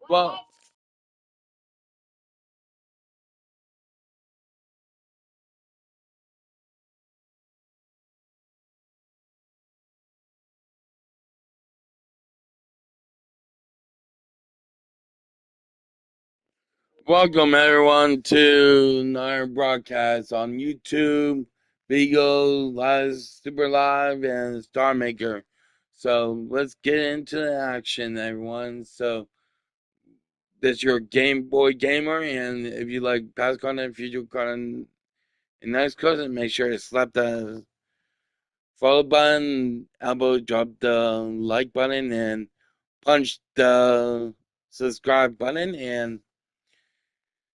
Well, welcome everyone to another broadcast on YouTube, Vigo, Live, Super Live, and Star Maker. So let's get into the action, everyone. So this is your Game Boy Gamer, and if you like past content, future content, and next content, make sure to slap the follow button, elbow, drop the like button, and punch the subscribe button. And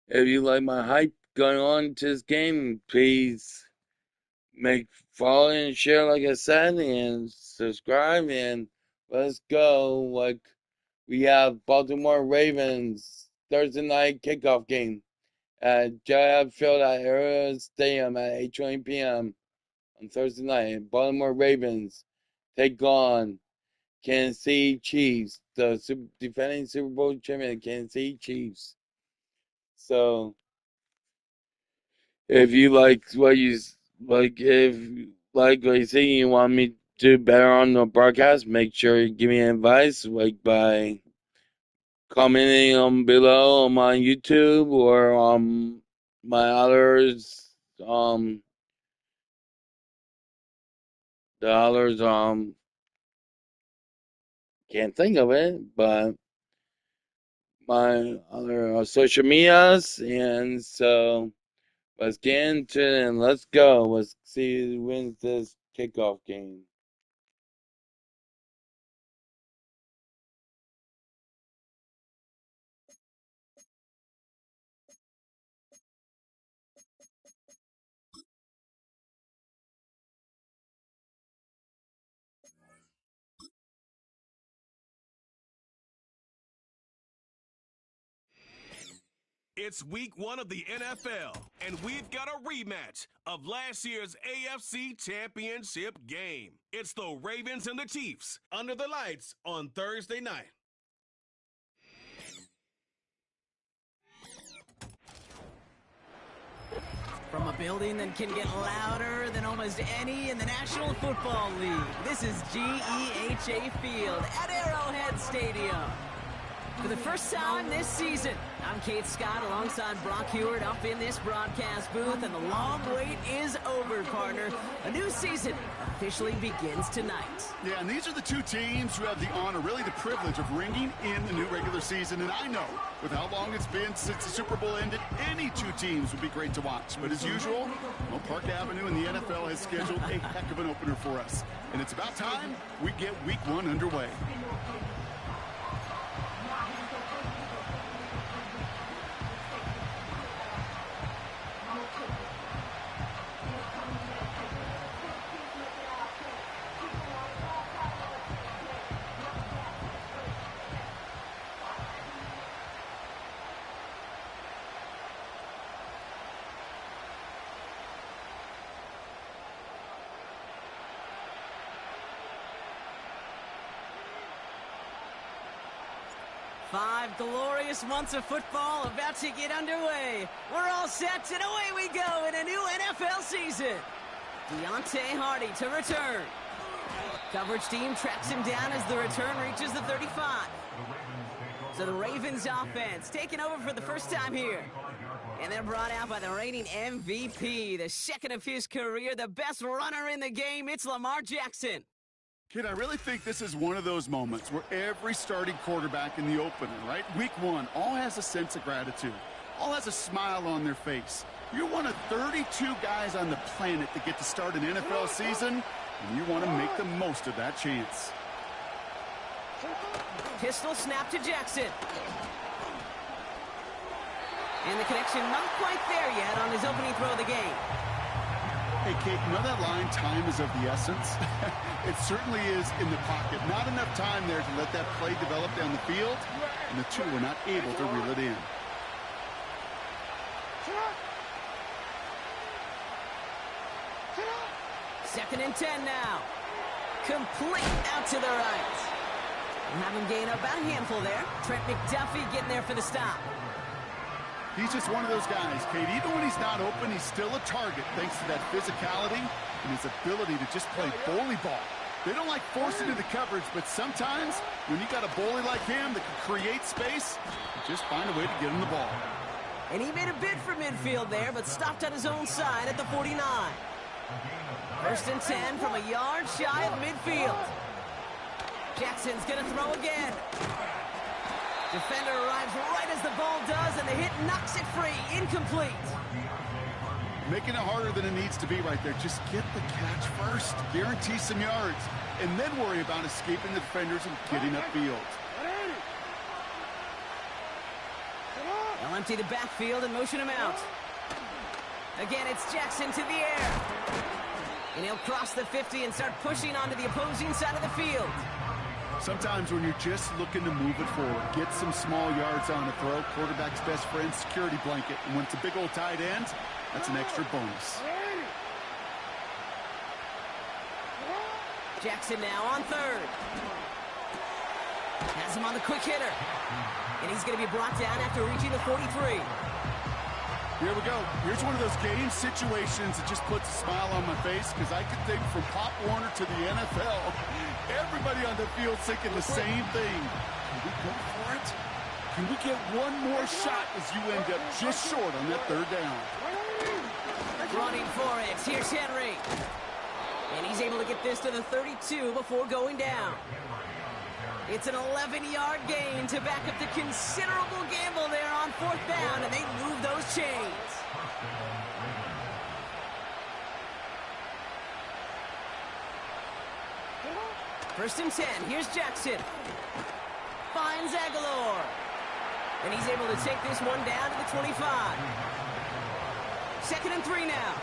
if you like my hype going on to this game, please make follow and share, like I said, and subscribe. And let's go. Like we have Baltimore Ravens Thursday night kickoff game at JF Field at Arrowhead Stadium at 8:20 p.m. on Thursday night. Baltimore Ravens take on Kansas City Chiefs, the defending Super Bowl champion, Kansas City Chiefs. So if you like what you like, if like what you see, you want me to do better on the broadcast, make sure you give me advice, like by commenting on below on my YouTube or on my others, the others, can't think of it, but my other social medias, and so let's get into it and let's go. Let's see who wins this kickoff game. It's week 1 of the NFL, and we've got a rematch of last year's AFC Championship game. It's the Ravens and the Chiefs under the lights on Thursday night. From a building that can get louder than almost any in the National Football League, this is GEHA Field at Arrowhead Stadium. For the first time this season, I'm Kate Scott alongside Brock Heward up in this broadcast booth, and the long wait is over, partner. A new season officially begins tonight. Yeah, and these are the two teams who have the honor, really the privilege of ringing in the new regular season. And I know, with how long it's been since the Super Bowl ended, any two teams would be great to watch. But as usual, well, Park Avenue and the NFL has scheduled a heck of an opener for us. And it's about time we get week 1 underway. Five glorious months of football about to get underway. We're all set, and away we go in a new NFL season. Deontay Hardy to return. Coverage team tracks him down as the return reaches the 35. So the Ravens offense taking over for the first time here. And they're brought out by the reigning MVP, the second of his career, the best runner in the game. It's Lamar Jackson. Kid, I really think this is one of those moments where every starting quarterback in the opener, right? Week 1, all has a sense of gratitude. All has a smile on their face. You're one of 32 guys on the planet that get to start an NFL season, and you want to make the most of that chance. Pistol snap to Jackson. And the connection not quite there yet on his opening throw of the game. Hey, Kate, you know that line, time is of the essence? It certainly is in the pocket. Not enough time there to let that play develop down the field, and the two were not able to reel it in. Second and 10 now. Complete out to the right. We'll have him gain about a handful there. Trent McDuffie getting there for the stop. He's just one of those guys, Kate. Even when he's not open, he's still a target thanks to that physicality and his ability to just play bully ball. They don't like forcing into the coverage, but sometimes when you got a bully like him that can create space, you just find a way to get him the ball. And he made a bid for midfield there, but stopped on his own side at the 49. First and 10 from a yard shy of midfield. Jackson's going to throw again. Defender arrives right as the ball does, and the hit knocks it free. Incomplete. Making it harder than it needs to be right there. Just get the catch first. Guarantee some yards. And then worry about escaping the defenders and getting upfield. They'll empty the backfield and motion him out. Again, it's Jackson to the air. And he'll cross the 50 and start pushing onto the opposing side of the field. Sometimes when you're just looking to move it forward, get some small yards on a throw, quarterback's best friend, security blanket. And when it's a big old tight end, that's an extra bonus. Jackson now on third. Has him on the quick hitter. And he's going to be brought down after reaching the 43. Here we go. Here's one of those game situations that just puts a smile on my face because I can think from Pop Warner to the NFL, everybody on the field thinking the same thing. Can we go for it? Can we get one more shot as you end up just short on that third down? Running for it. Here's Henry. And he's able to get this to the 32 before going down. It's an 11-yard gain to back up the considerable gamble there on fourth down, and they move those chains. First and 10. Here's Jackson. Finds Aguilar. And he's able to take this one down to the 25. Second and 3 now.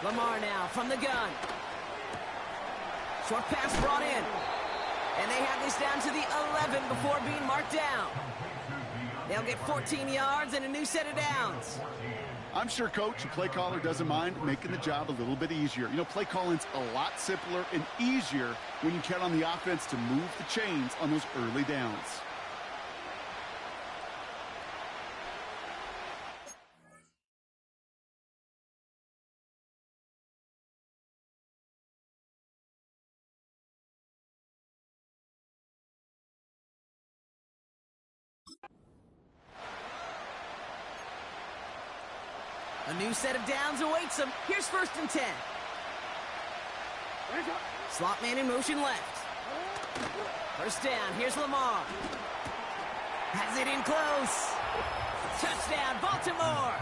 Lamar now from the gun. Short pass brought in. And they have this down to the 11 before being marked down. They'll get 14 yards and a new set of downs. I'm sure coach and play caller doesn't mind making the job a little bit easier. You know, play calling's a lot simpler and easier when you count on the offense to move the chains on those early downs. A new set of downs awaits them. Here's first and 10. Slot man in motion left. First down. Here's Lamar. Has it in close. Touchdown, Baltimore.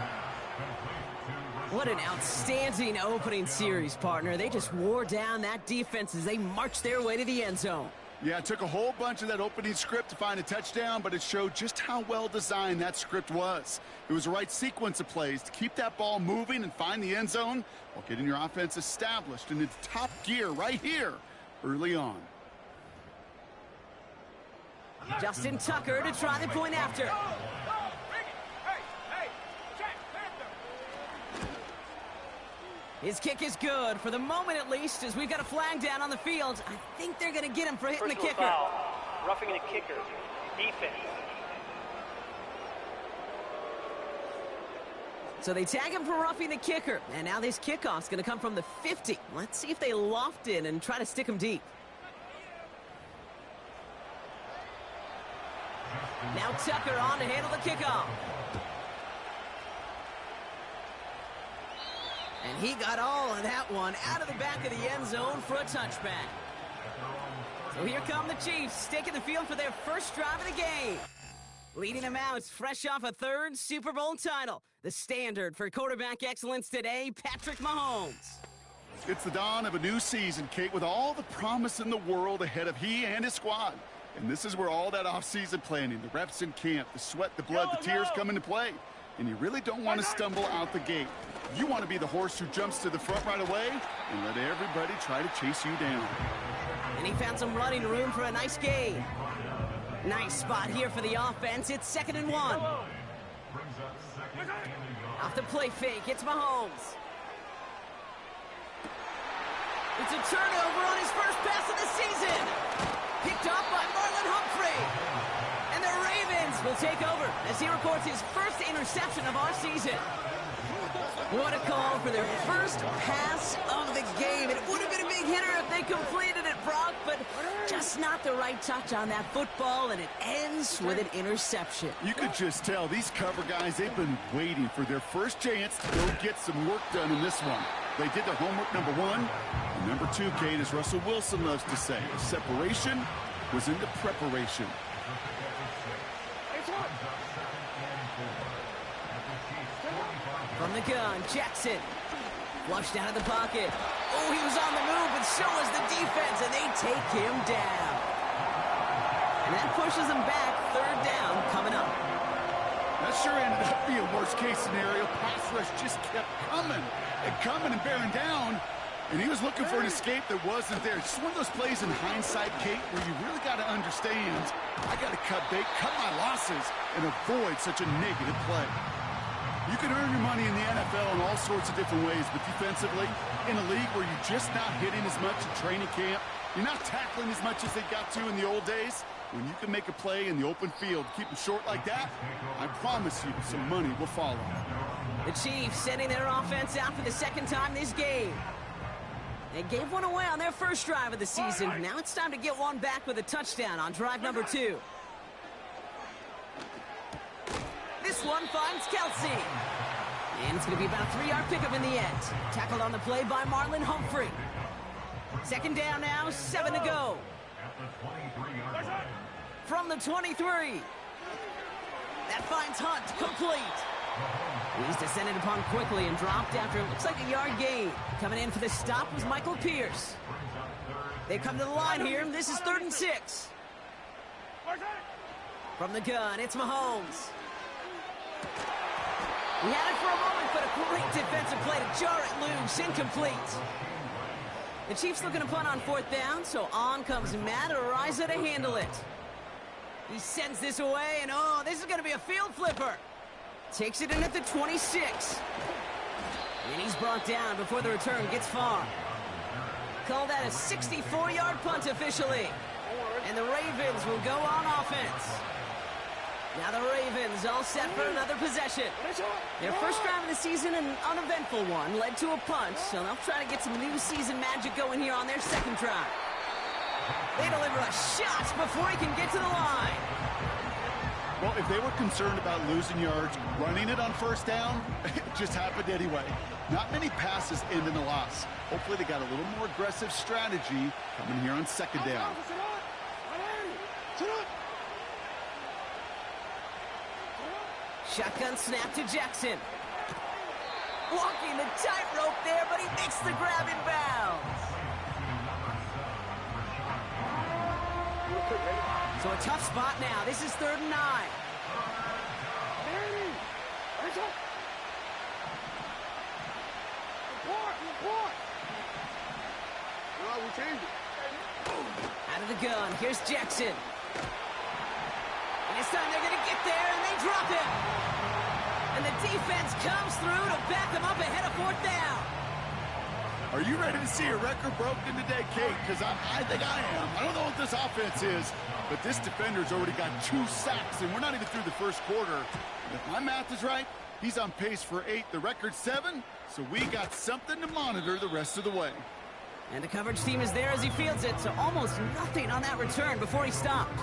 What an outstanding opening series, partner. They just wore down that defense as they marched their way to the end zone. Yeah, it took a whole bunch of that opening script to find a touchdown, but it showed just how well designed that script was. It was the right sequence of plays to keep that ball moving and find the end zone while getting your offense established in its top gear right here early on. Justin Tucker to try the point after. His kick is good, for the moment at least, as we've got a flag down on the field. I think they're going to get him for hitting the kicker. Foul. Roughing the kicker. Defense. So they tag him for roughing the kicker. And now this kickoff's going to come from the 50. Let's see if they loft in and try to stick him deep. Now Tucker on to handle the kickoff. And he got all of that one out of the back of the end zone for a touchback. So here come the Chiefs, taking the field for their first drive of the game. Leading them out, fresh off a third Super Bowl title. The standard for quarterback excellence today, Patrick Mahomes. It's the dawn of a new season, Kate, with all the promise in the world ahead of he and his squad. And this is where all that off-season planning, the reps in camp, the sweat, the blood, the tears come into play. And you really don't want to stumble out the gate. You want to be the horse who jumps to the front right away and let everybody try to chase you down. And he found some running room for a nice gain. Nice spot here for the offense. It's 2nd and 1. Off the play fake, it's Mahomes. It's a turnover on his first pass of the season. Picked off by Marlon Humphrey. And the Ravens will take over as he records his first interception of our season. What a call for their first pass of the game. It would have been a big hitter if they completed it, Brock, but just not the right touch on that football, and it ends with an interception. You could just tell these cover guys, they've been waiting for their first chance to go get some work done in this one. They did their homework, number one. And number two, Kate, as Russell Wilson loves to say, separation was in the preparation. From the gun, Jackson. Flushed out of the pocket. Oh, he was on the move, but so was the defense, and they take him down. And that pushes him back. 3rd down coming up. That sure ended up being worst-case scenario. Pass rush just kept coming and bearing down. And he was looking for an escape that wasn't there. Just one of those plays in hindsight, Kate, where you really got to understand, I got to cut bait, cut my losses, and avoid such a negative play. You can earn your money in the NFL in all sorts of different ways, but defensively, in a league where you're just not hitting as much in training camp, you're not tackling as much as they got to in the old days, when you can make a play in the open field, keep them short like that, I promise you some money will follow. The Chiefs sending their offense out for the 2nd time this game. They gave one away on their first drive of the season. Now it's time to get one back with a touchdown on drive number 2. This one finds Kelsey. And it's going to be about a 3-yard pickup in the end. Tackled on the play by Marlon Humphrey. 2nd down now, 7 to go. From the 23. That finds Hunt, complete. He's descended upon quickly and dropped after it looks like a yard gain. Coming in for the stop was Michael Pierce. They come to the line here. This is 3rd and 6. From the gun, it's Mahomes. He had it for a moment, but a great defensive play to jar it loose. Incomplete. The Chiefs looking to punt on 4th down, so on comes Matt Araiza to handle it. He sends this away, and oh, this is going to be a field flipper. Takes it in at the 26. And he's brought down before the return gets far. Call that a 64-yard punt officially. And the Ravens will go on offense. Now the Ravens all set for another possession. Their first drive of the season, an uneventful one, led to a punt, so they'll try to get some new season magic going here on their 2nd drive. They deliver a shot before he can get to the line. Well, if they were concerned about losing yards, running it on 1st down, it just happened anyway. Not many passes end in a loss. Hopefully they got a little more aggressive strategy coming here on 2nd down. Shotgun snap to Jackson. Walking the tightrope there, but he makes the grab in bounds. So a tough spot now. This is 3rd and 9. Out of the gun, here's Jackson. And this time they're going to get there, and they drop him. And the defense comes through to back them up ahead of 4th down. Are you ready to see a record broken today, Kate? Because I think I am. I don't know what this offense is, but this defender's already got 2 sacks, and we're not even through the first quarter. And if my math is right, he's on pace for 8. The record's 7, so we got something to monitor the rest of the way. And the coverage team is there as he fields it, so almost nothing on that return before he stopped.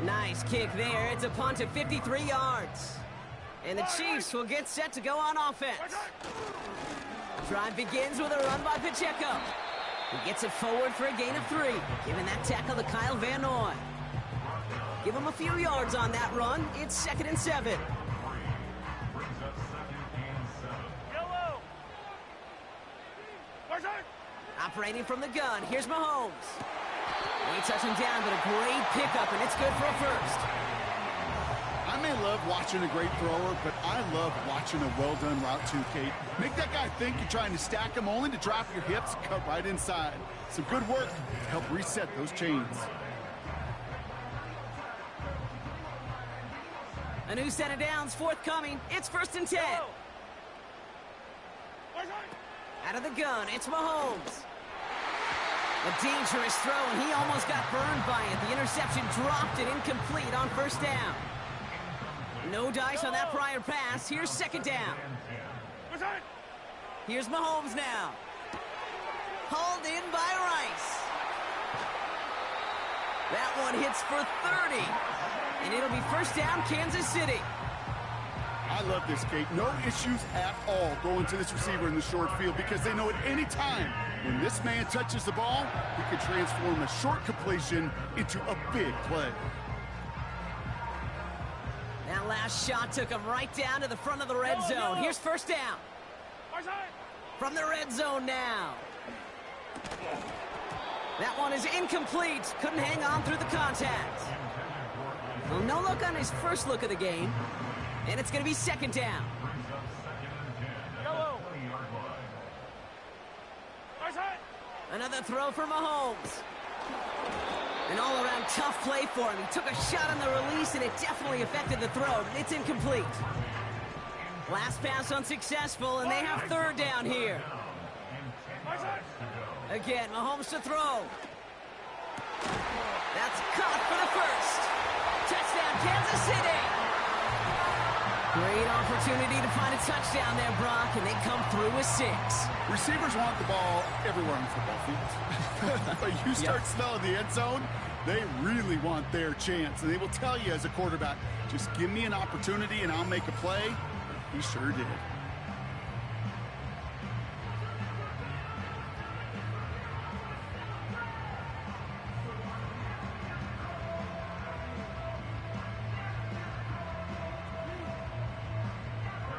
Nice kick there. It's a punt of 53 yards. And the Chiefs will get set to go on offense. Drive begins with a run by Pacheco. He gets it forward for a gain of 3, giving that tackle to Kyle Van Noy. Give him a few yards on that run. It's 2nd and 7. Operating from the gun, here's Mahomes. They touch him down, but a great pickup, and it's good for a first. I may love watching a great thrower, but I love watching a well-done route too, Kate. Make that guy think you're trying to stack him only to drop your hips and cut right inside. Some good work to help reset those chains. A new set of downs forthcoming. It's 1st and 10. Out of the gun, it's Mahomes. A dangerous throw, and he almost got burned by it. The interception dropped it incomplete on 1st down. No dice on that prior pass. Here's 2nd down. Here's Mahomes now. Hauled in by Rice. That one hits for 30. And it'll be 1st down, Kansas City. I love this, Kate. No issues at all going to this receiver in the short field because they know at any time when this man touches the ball, he can transform a short completion into a big play. That last shot took him right down to the front of the red zone. Here's 1st down. From the red zone now. That one is incomplete. Couldn't hang on through the contact. Well, no look on his first look of the game. And it's going to be 2nd down. Another throw for Mahomes. An all-around tough play for him. He took a shot on the release, and it definitely affected the throw. It's incomplete. Last pass unsuccessful, and they have 3rd down here. Again, Mahomes to throw. That's caught for the 1st. Touchdown, Kansas City. Great opportunity to find a touchdown there, Brock, and they come through with 6. Receivers want the ball everywhere on the football field. But you start smelling the end zone, they really want their chance. And they will tell you as a quarterback, just give me an opportunity and I'll make a play. He sure did.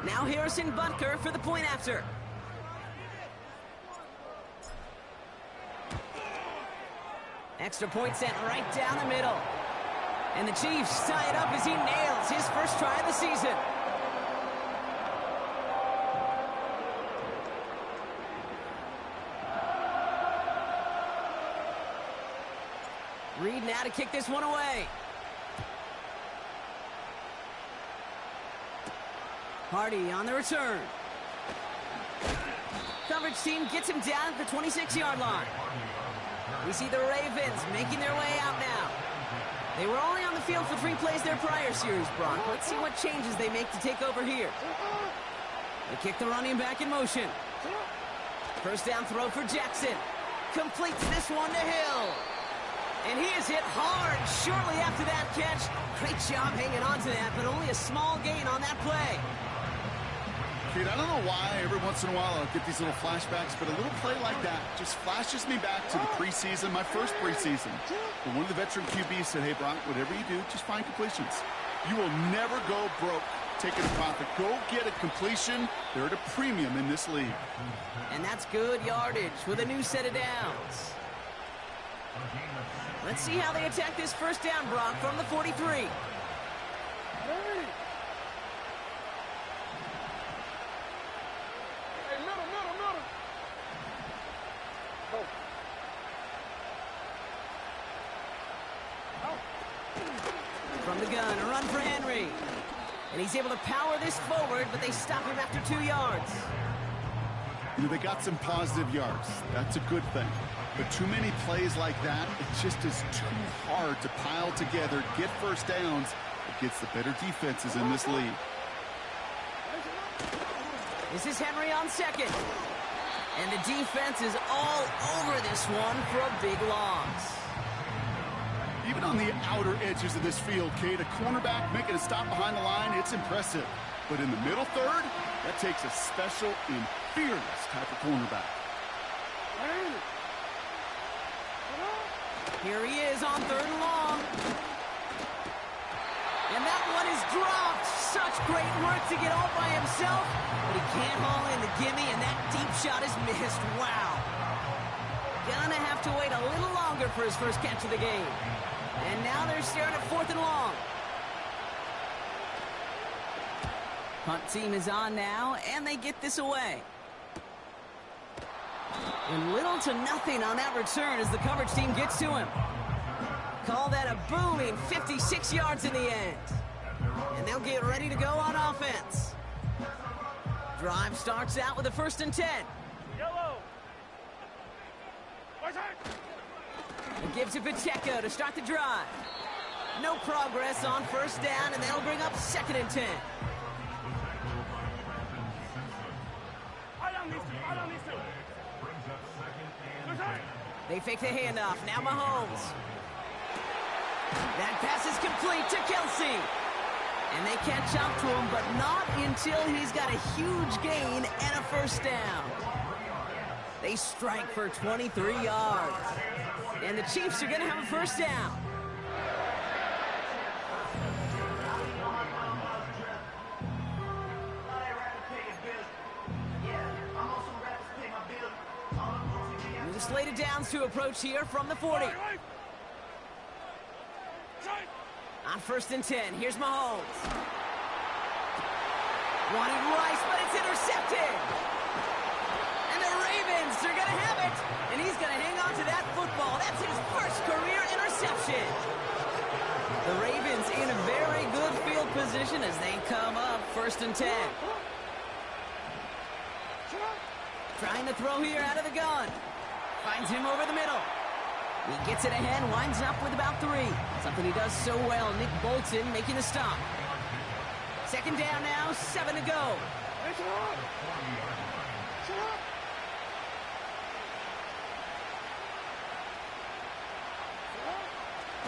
Now Harrison Butker for the point after. Extra point sent right down the middle. And the Chiefs tie it up as he nails his first try of the season. Reed now to kick this one away. Hardy on the return. Coverage team gets him down at the 26-yard line. We see the Ravens making their way out now. They were only on the field for 3 plays their prior series, Brock. Let's see what changes they make to take over here. They kick the running back in motion. 1st down throw for Jackson. Completes this one to Hill. And he is hit hard shortly after that catch. Great job hanging on to that, but only a small gain on that play. Kid, I don't know why every once in a while I'll get these little flashbacks, but a little play like that just flashes me back to the preseason, my first preseason. And one of the veteran QBs said, hey, Brock, whatever you do, just find completions. You will never go broke taking a profit. Go get a completion. They're at a premium in this league. And that's good yardage with a new set of downs. Let's see how they attack this 1st down, Brock, from the 43. From the gun, a run for Henry. And he's able to power this forward, but they stop him after 2 yards. You know, they got some positive yards. That's a good thing. But too many plays like that, it just is too hard to pile together, get 1st downs against the better defenses in this league. This is Henry on 2nd. And the defense is all over this one for a big loss. Even on the outer edges of this field, Kate, a cornerback making a stop behind the line, it's impressive. But in the middle third, that takes a special and fearless type of cornerback. Here he is on 3rd and long. And that one is dropped. Such great work to get all by himself. But he can't haul in the gimme, and that deep shot is missed. Wow. Gonna have to wait a little longer for his first catch of the game. And now they're staring at 4th and long. Punt team is on now, and they get this away. And little to nothing on that return as the coverage team gets to him. Call that a booming 56 yards in the end. And they'll get ready to go on offense. Drive starts out with a 1st and 10. Yellow. And gives to Pacheco to start the drive. No progress on 1st down, and they'll bring up 2nd and 10. They fake the handoff. Now Mahomes. That pass is complete to Kelsey. And they catch up to him, but not until he's got a huge gain and a 1st down. They strike for 23 yards. And the Chiefs are going to have a 1st down. The slated downs to approach here from the 40. On 1st and 10, here's Mahomes. Wanted Rice, but it's intercepted. And the Ravens are going to have it. And he's going to hang on to that football. That's his 1st career interception. The Ravens in a very good field position as they come up 1st and 10. Trying to throw here out of the gun. Finds him over the middle. He gets it ahead, winds up with about 3. Something he does so well. Nick Bolton making the stop. 2nd down now, 7 to go.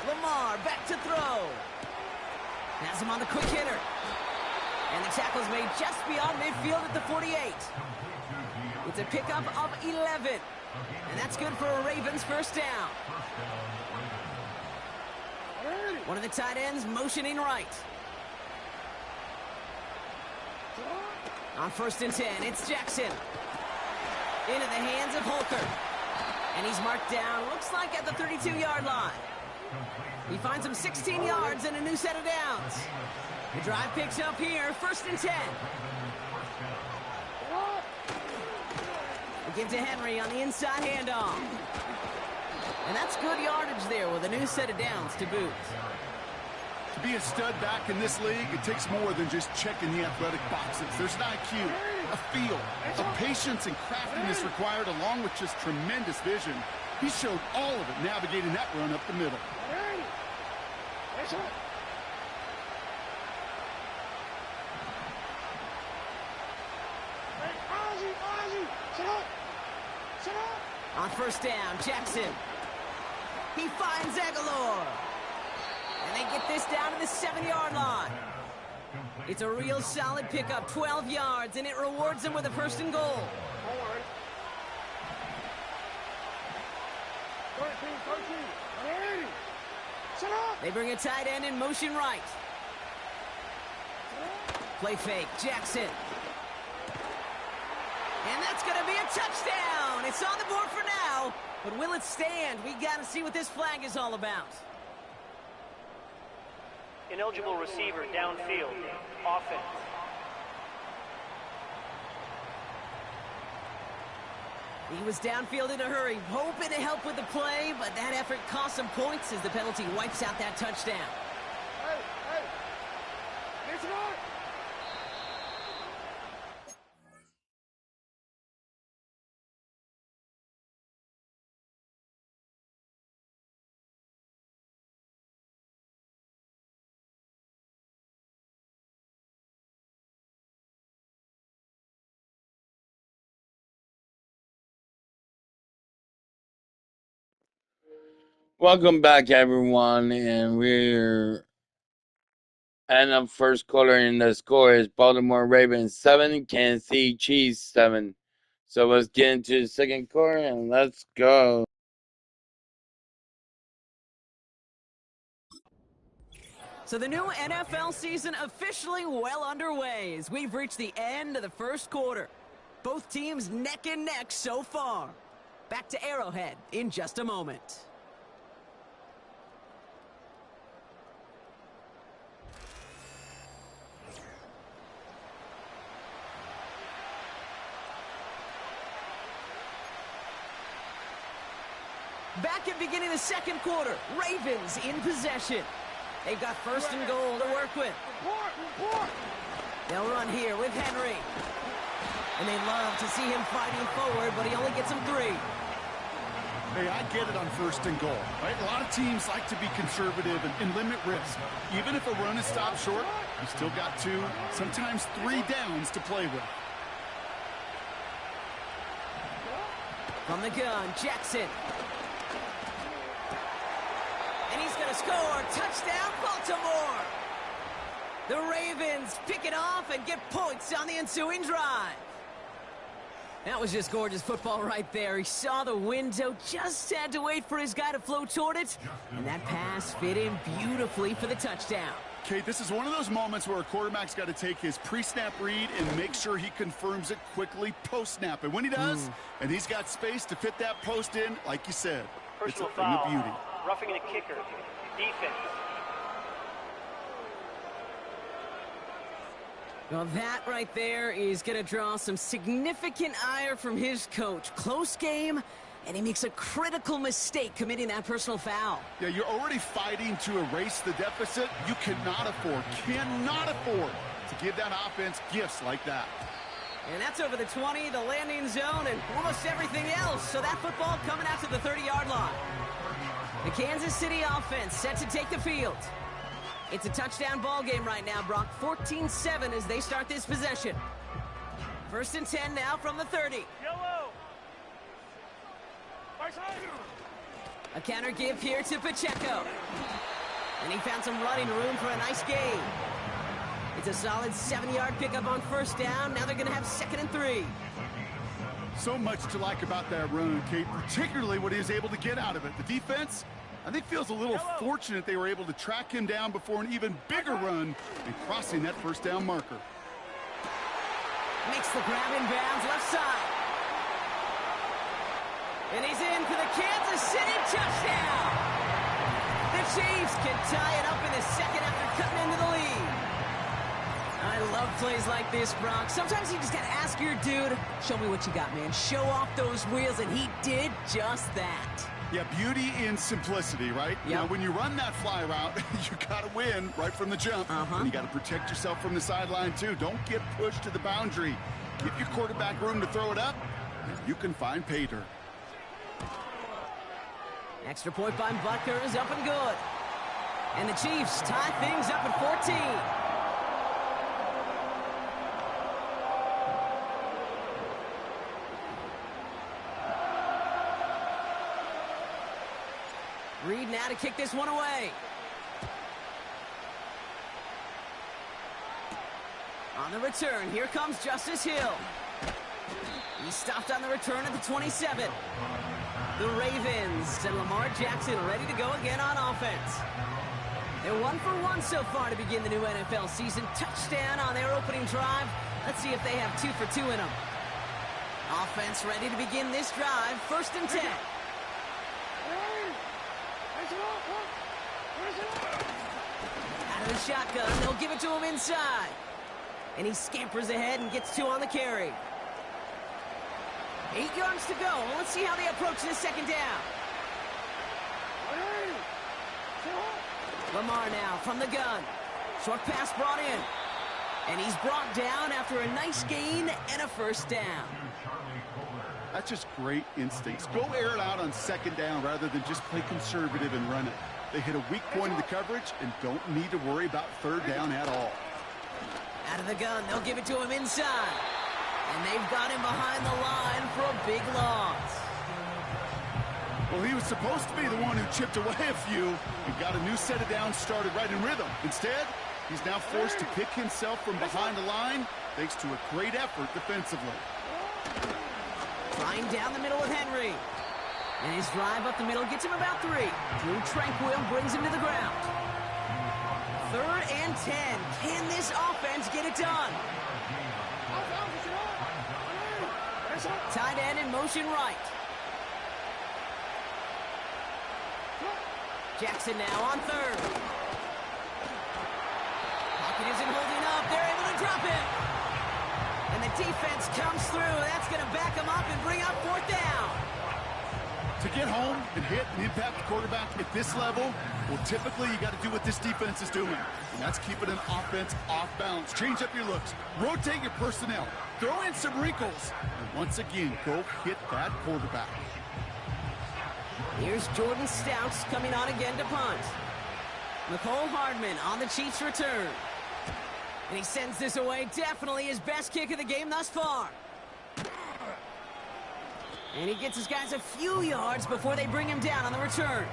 Lamar back to throw. Has him on the quick hitter. And the tackle's made just beyond midfield at the 48. It's a pickup of 11. And that's good for a Ravens 1st down. One of the tight ends motioning right. On 1st and 10, it's Jackson. Into the hands of Holker. And he's marked down, looks like at the 32-yard line. He finds him 16 yards and a new set of downs. The drive picks up here, 1st and 10. Give to Henry on the inside handoff. And that's good yardage there with a new set of downs to boot. To be a stud back in this league, it takes more than just checking the athletic boxes. There's an IQ, a feel, a patience and craftiness required along with just tremendous vision. He showed all of it navigating that run up the middle. On 1st down, Jackson. He finds Aguilar. And they get this down to the 7-yard line. It's a real solid pickup, 12 yards, and it rewards them with a 1st and goal. They bring a tight end in motion right. Play fake, Jackson. And that's going to be a touchdown. It's on the board for now. But will it stand? We got to see what this flag is all about. Ineligible receiver downfield. Offense. He was downfield in a hurry, hoping to help with the play, but that effort cost him points as the penalty wipes out that touchdown. Welcome back, everyone, and we're end of 1st quarter, and the score is Baltimore Ravens 7, Kansas City Chiefs 7. So let's get into the 2nd quarter, and let's go. So the new NFL season officially well underway as we've reached the end of the 1st quarter. Both teams neck and neck so far. Back to Arrowhead in just a moment. Back at beginning of the 2nd quarter, Ravens in possession. They've got first and goal to work with. They'll run here with Henry. And they love to see him fighting forward, but he only gets them 3. Hey, I get it on first and goal, right? A lot of teams like to be conservative and limit risk. Even if a run is stopped short, you still got 2, sometimes 3 downs to play with. From the gun, Jackson. And he's going to score. Touchdown, Baltimore. The Ravens pick it off and get points on the ensuing drive. That was just gorgeous football right there. He saw the window, just had to wait for his guy to flow toward it, and that pass fit in beautifully for the touchdown. Okay, this is one of those moments where a quarterback's got to take his pre-snap read and make sure he confirms it quickly post-snap. And when he does, and he's got space to fit that post in, like you said, Personal it's a thing of foul. beauty. Roughing the kicker. Defense. Well, that right there is going to draw some significant ire from his coach. Close game, and he makes a critical mistake committing that personal foul. Yeah, you're already fighting to erase the deficit. You cannot afford to give that offense gifts like that. And that's over the 20, the landing zone, and almost everything else. So that football coming out to the 30-yard line. The Kansas City offense set to take the field. It's a touchdown ball game right now, Brock. 14-7 as they start this possession. First and 10 now from the 30. Yellow. A counter give here to Pacheco. And he found some running room for a nice gain. It's a solid 7-yard pickup on first down. Now they're going to have 2nd and 3. So much to like about that run, Kate, particularly what he was able to get out of it. The defense, I think, feels a little fortunate they were able to track him down before an even bigger run and crossing that first down marker. Makes the grab in bounds left side. And he's in for the Kansas City touchdown. The Chiefs can tie it up in the second after cutting into the lead. I love plays like this, Brock. Sometimes you just got to ask your dude, show me what you got, man. Show off those wheels, and he did just that. Yeah, beauty in simplicity, right? Yep. Now, when you run that fly route, you got to win right from the jump. And you got to protect yourself from the sideline, too. Don't get pushed to the boundary. Give your quarterback room to throw it up, and you can find pay dirt. Extra point by Butker is up and good. And the Chiefs tie things up at 14. Reed now to kick this one away. On the return, here comes Justice Hill. He stopped on the return at the 27. The Ravens and Lamar Jackson ready to go again on offense. They're 1 for 1 so far to begin the new NFL season. Touchdown on their opening drive. Let's see if they have 2 for 2 in them. Offense ready to begin this drive. 1st and 10. Out of the shotgun, they'll give it to him inside. And he scampers ahead and gets 2 on the carry. 8 yards to go. Let's see how they approach this second down. Lamar now from the gun. Short pass brought in. And he's brought down after a nice gain and a first down. That's just great instincts. Go air it out on second down rather than just play conservative and run it. They hit a weak point in the coverage and don't need to worry about third down at all. Out of the gun, they'll give it to him inside. And they've got him behind the line for a big loss. Well, he was supposed to be the one who chipped away a few and got a new set of downs started right in rhythm. Instead, he's now forced to pick himself from behind the line thanks to a great effort defensively. Flying down the middle with Henry. And his drive up the middle gets him about 3. Drew Tranquil brings him to the ground. 3rd and 10. Can this offense get it done? Tight end in motion right. Jackson now on 3rd. Pocket isn't holding up. They're able to drop it. And the defense comes through. That's going to back them up and bring up 4th down. To get home and hit and impact the quarterback at this level, well, typically you got to do what this defense is doing, and that's keeping an offense off balance. Change up your looks, rotate your personnel, throw in some wrinkles, and once again, go hit that quarterback. Here's Jordan Stouts coming on again to punt. Nicole Hardman on the Chiefs' return. And he sends this away, definitely his best kick of the game thus far. And he gets his guys a few yards before they bring him down on the return.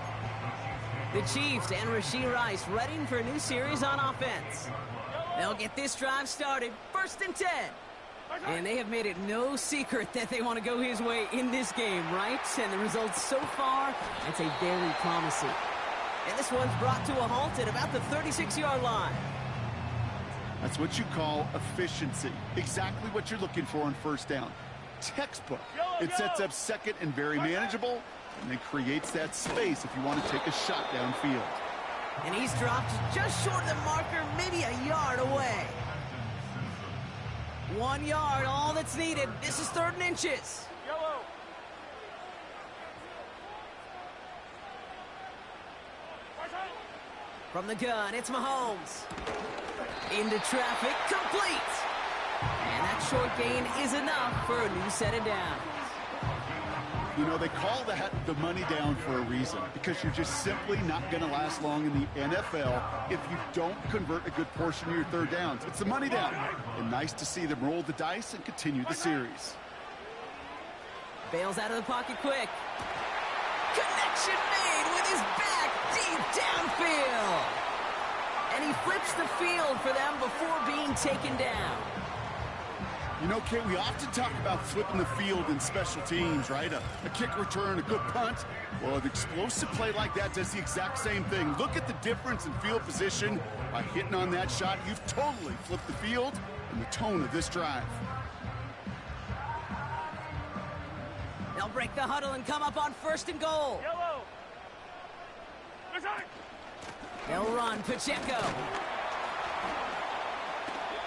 The Chiefs and Rashee Rice readying for a new series on offense. They'll get this drive started, 1st and 10. And they have made it no secret that they want to go his way in this game, right? And the results so far, I'd say very promising. And this one's brought to a halt at about the 36-yard line. That's what you call efficiency. Exactly what you're looking for on 1st down. Textbook. It sets up 2nd and very manageable, and it creates that space if you want to take a shot downfield. And he's dropped just short of the marker, maybe a yard away. 1 yard, all that's needed. This is 3rd and inches. From the gun, it's Mahomes. Into traffic, complete. And that short gain is enough for a new set of downs. You know, they call that the money down for a reason, because you're just simply not going to last long in the NFL if you don't convert a good portion of your 3rd downs. It's the money down. And nice to see them roll the dice and continue the series. Bails out of the pocket quick. Connection made with his back deep downfield. And he flips the field for them before being taken down. You know, Kate, we often talk about flipping the field in special teams, right? A kick return, a good punt. Well, an explosive play like that does the exact same thing. Look at the difference in field position. By hitting on that shot, you've totally flipped the field and the tone of this drive. They'll break the huddle and come up on 1st and goal. They'll run Pacheco.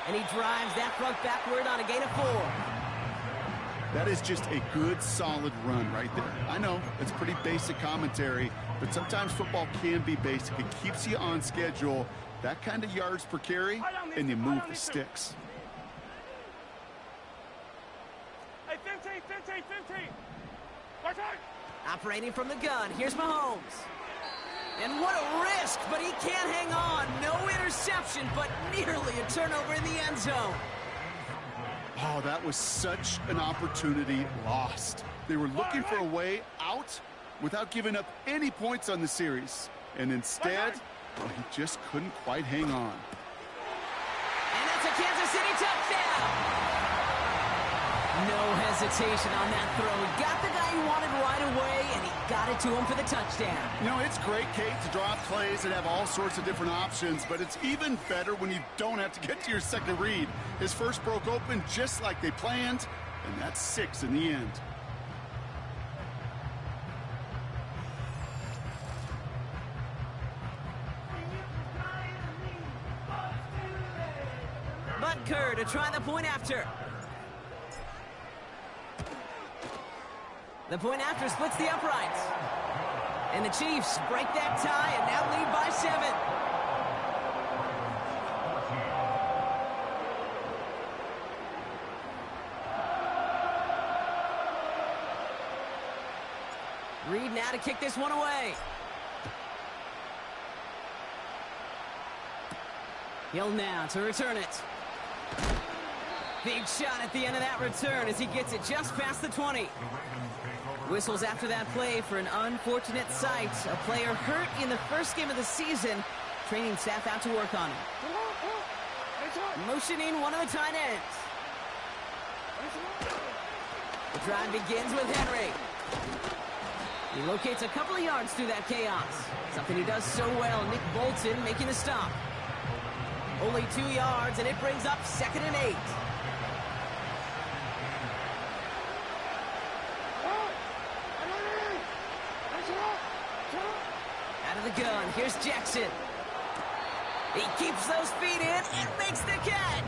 And he drives that front backward on a gain of 4. That is just a good, solid run right there. I know, it's pretty basic commentary, but sometimes football can be basic. It keeps you on schedule, that kind of yards per carry, and you move the sticks. Hey, 15. Operating from the gun, here's Mahomes. And what a risk, but he can't hang on. No interception, but nearly a turnover in the end zone. Oh, that was such an opportunity lost. They were looking for a way out without giving up any points on the series. And instead, well, he just couldn't quite hang on. And that's a Kansas City touchdown. No hesitation on that throw. He got the guy he wanted right away, and he got it to him for the touchdown. You know, it's great, Kate, to draw up plays and have all sorts of different options, but it's even better when you don't have to get to your 2nd read. His first broke open just like they planned, and that's 6 in the end. Butker to try the point after. The point after splits the uprights. And the Chiefs break that tie and now lead by 7. Reed now to kick this one away. Hill now to return it. Big shot at the end of that return as he gets it just past the 20. Whistles after that play for an unfortunate sight. A player hurt in the first game of the season. Training staff out to work on him. Motioning one of the tight ends. The drive begins with Henry. He locates a couple of yards through that chaos. Something he does so well. Nick Bolton making the stop. Only 2 yards, and it brings up 2nd and 8. Out of the gun, here's Jackson. He keeps those feet in and makes the catch.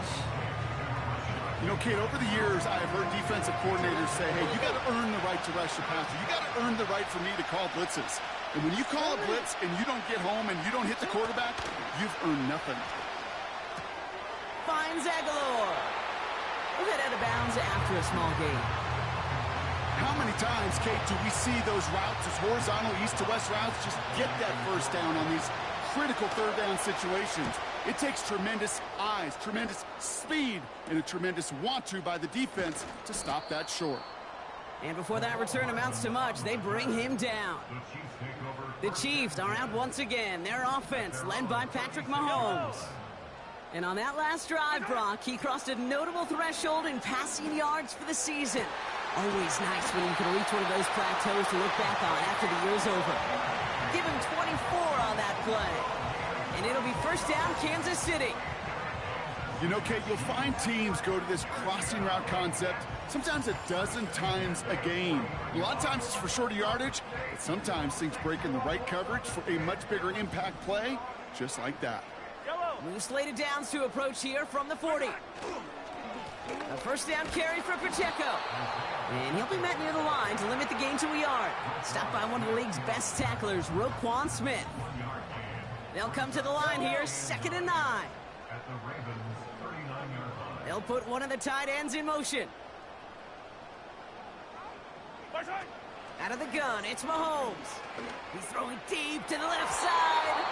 You You know, Kate, over the years, I have heard defensive coordinators say, hey, you got to earn the right to rush the passer. You got to earn the right for me to call blitzes. And when you call a blitz and you don't get home and you don't hit the quarterback, you've earned nothing. Finds Aguilar. We'll head out of bounds after a small gain. How many times, Kate, do we see those routes, those horizontal east-to-west routes, just get that first down on these critical third down situations? It takes tremendous eyes, tremendous speed, and a tremendous want-to by the defense to stop that short. And before that return amounts to much, they bring him down. The Chiefs are out once again. Their offense led by Patrick Mahomes. And on that last drive, Brock, he crossed a notable threshold in passing yards for the season. Always nice when you can reach one of those plateaus to look back on after the year's over. Give him 24 on that play. And it'll be first down, Kansas City. You know, Kate, you'll find teams go to this crossing route concept sometimes a dozen times a game. A lot of times it's for shorter yardage, but sometimes things break in the right coverage for a much bigger impact play, just like that. New slated downs to approach here from the 40. A first down carry for Pacheco. And he'll be met near the line to limit the gain to a yard. Stopped by one of the league's best tacklers, Roquan Smith. They'll come to the line here, 2nd and 9. They'll put one of the tight ends in motion. Out of the gun, it's Mahomes. He's throwing deep to the left side.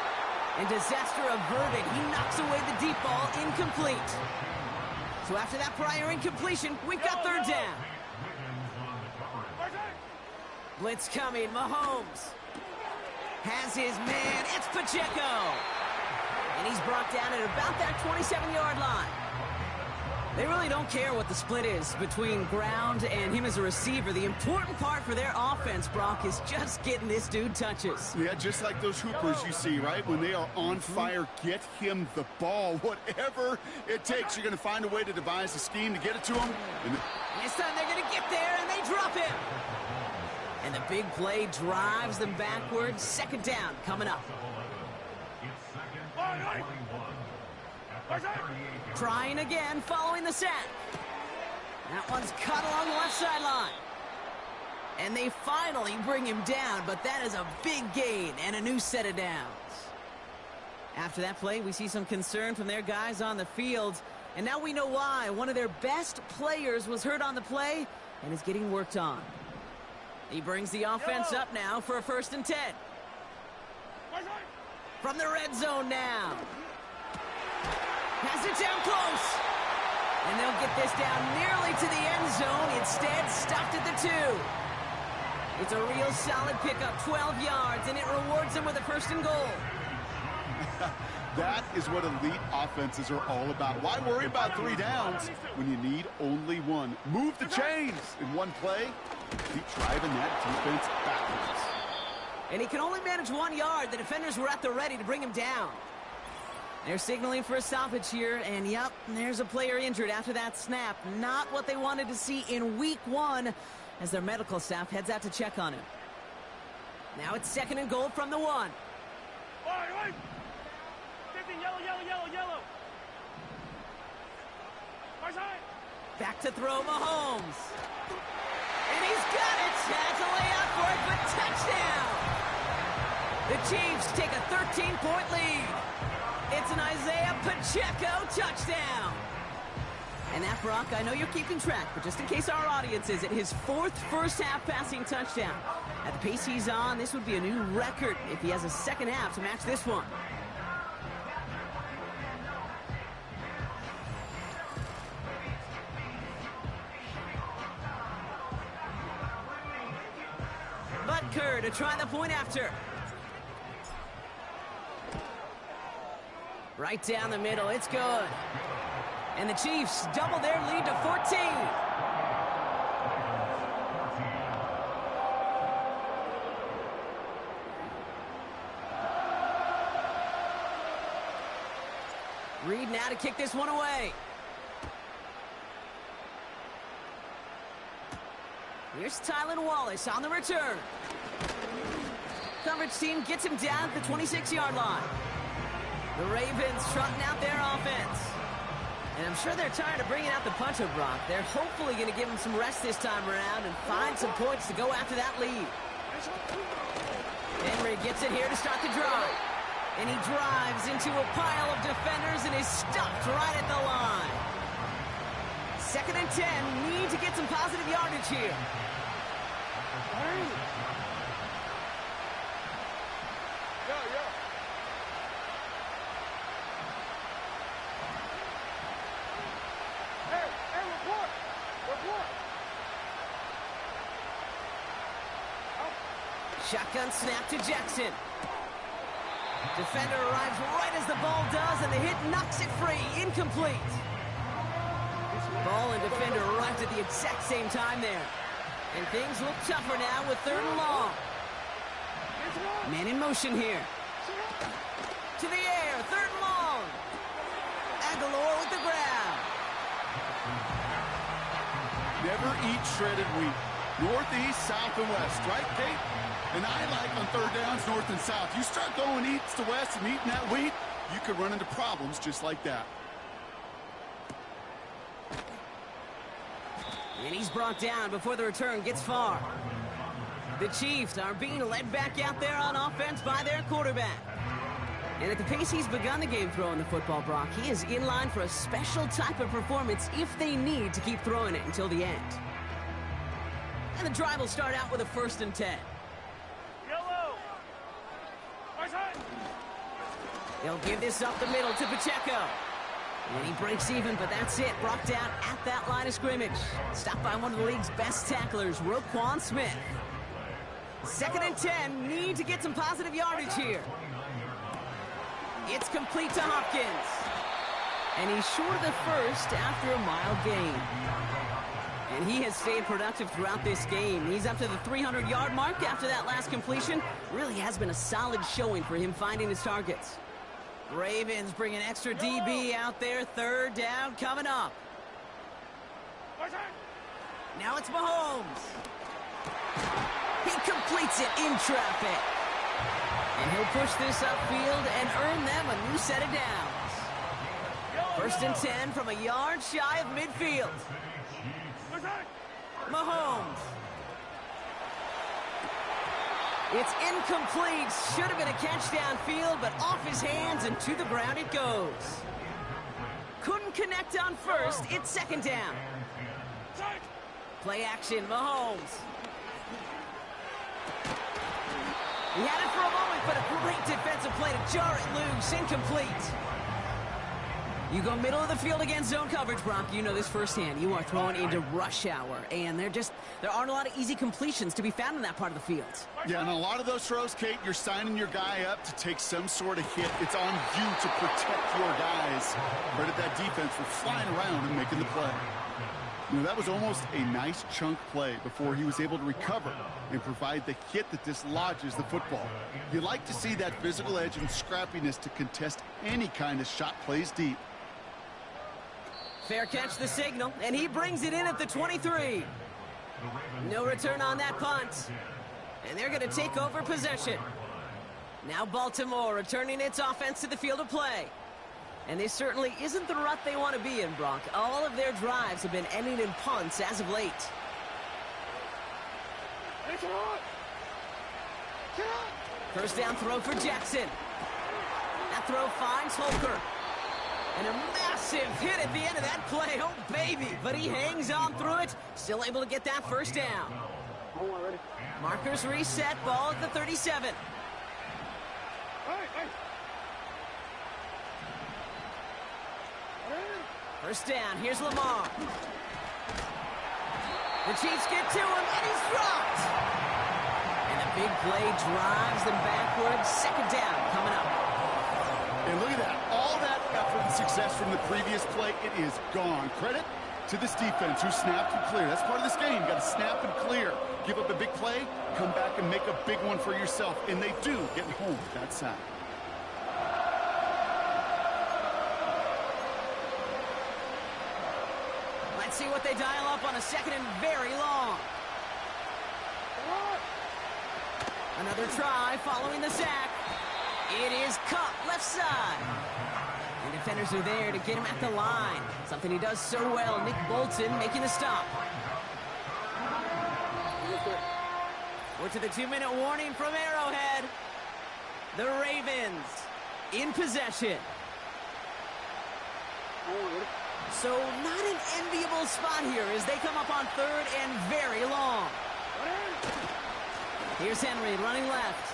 And disaster averted. He knocks away the deep ball, incomplete. So after that prior incompletion, we've got third down. Blitz coming, Mahomes has his man, it's Pacheco. And he's brought down at about that 27-yard line. They really don't care what the split is between ground and him as a receiver. The important part for their offense, Brock, is just getting this dude touches. Yeah, just like those hoopers you see, right? When they are on fire, get him the ball. Whatever it takes, you're going to find a way to devise a scheme to get it to him. And this time they're going to get there, and they drop him. And the big play drives them backwards. 2nd down coming up. Trying again following the sack. That one's cut along the left sideline. And they finally bring him down, but that is a big gain and a new set of downs. After that play, we see some concern from their guys on the field. And now we know why. One of their best players was hurt on the play and is getting worked on. He brings the offense up now for a 1st and 10. From the red zone now. Has it down close. And they'll get this down nearly to the end zone. Instead, stopped at the 2. It's a real solid pickup, 12 yards, and it rewards them with a 1st and goal. that is what elite offenses are all about. Why worry about 3 downs when you need only 1? Move the chains in one play. Keep driving that defense backwards. And he can only manage 1 yard. The defenders were at the ready to bring him down. They're signaling for a stoppage here, and yep, there's a player injured after that snap. Not what they wanted to see in week 1 as their medical staff heads out to check on him. Now it's 2nd and goal from the 1. Yellow. Back to throw Mahomes. And he's got it. That's a layup for it, but touchdown. The Chiefs take a 13-point lead. It's an Isaiah Pacheco touchdown. And that, Brock, I know you're keeping track, but just in case our audience isn't, his 4th first-half passing touchdown. At the pace he's on, this would be a new record if he has a second half to match this one. Butker to try the point after. Right down the middle, it's good. And the Chiefs double their lead to 14. Reed now to kick this one away. Here's Tylan Wallace on the return. Coverage team gets him down at the 26-yard line. The Ravens trotting out their offense. And I'm sure they're tired of bringing out the puncher, Brock. They're hopefully going to give him some rest this time around and find some points to go after that lead. Henry gets it here to start the drive. And he drives into a pile of defenders and is stopped right at the line. 2nd and 10. Need to get some positive yardage here. Shotgun snap to Jackson. Defender arrives right as the ball does, and the hit knocks it free. Incomplete. Ball and defender arrived at the exact same time there. And things look tougher now with 3rd and long. Man in motion here. To the air, 3rd and long. Aguilar with the grab. Never eat shredded wheat. North, east, south, and west, right, Kate? And I like on 3rd downs, north and south. You start going east to west and eating that wheat, you could run into problems just like that. And he's brought down before the return gets far. The Chiefs are being led back out there on offense by their quarterback. And at the pace he's begun the game throwing the football, Brock, he is in line for a special type of performance if they need to keep throwing it until the end. And the drive will start out with a 1st and 10. Yellow. Right side. They'll give this up the middle to Pacheco. And he breaks even, but that's it. Brought down at that line of scrimmage. Stopped by one of the league's best tacklers, WK1 Smith. 2nd and 10. Need to get some positive yardage here. It's complete to Hopkins. And he's short of the 1st after a mild gain. And he has stayed productive throughout this game. He's up to the 300-yard mark after that last completion. Really has been a solid showing for him finding his targets. Ravens bring an extra DB out there. 3rd down coming up. Now it's Mahomes. He completes it in traffic. And he'll push this upfield and earn them a new set of downs. 1st and 10 from a yard shy of midfield. Mahomes. It's incomplete. Should have been a catch downfield, but off his hands and to the ground it goes. Couldn't connect on 1st. It's 2nd down. Play action, Mahomes. He had it for a moment, but a great defensive play to jar it loose. Incomplete. You go middle of the field against zone coverage, Brock. You know this firsthand. You are thrown into rush hour, and there aren't a lot of easy completions to be found in that part of the field. Yeah, and a lot of those throws, Kate, you're signing your guy up to take some sort of hit. It's on you to protect your guys. Credit that defense for flying around and making the play. You know, that was almost a nice chunk play before he was able to recover and provide the hit that dislodges the football. You like to see that physical edge and scrappiness to contest any kind of shot plays deep. Fair catch the signal, and he brings it in at the 23. No return on that punt. And they're going to take over possession. Now Baltimore returning its offense to the field of play. And this certainly isn't the rut they want to be in, Brock. All of their drives have been ending in punts as of late. First down throw for Jackson. That throw finds Holker. And a massive hit at the end of that play. Oh, baby. But he hangs on through it. Still able to get that 1st down. Markers reset. Ball at the 37. First down. Here's Lamar. The Chiefs get to him, and he's dropped. And a big play drives them backwards. 2nd down coming up. And look at that. All that effort and success from the previous play, it is gone. Credit to this defense who snapped and cleared. That's part of this game. You got to snap and clear. Give up a big play, come back and make a big one for yourself. And they do, getting home with that sack. Let's see what they dial up on a 2nd and very long. Another try following the sack. It is cut left side. And defenders are there to get him at the line. Something he does so well. Nick Bolton making the stop. We're to the 2-minute warning from Arrowhead. The Ravens in possession. So not an enviable spot here as they come up on third and very long. Here's Henry running left.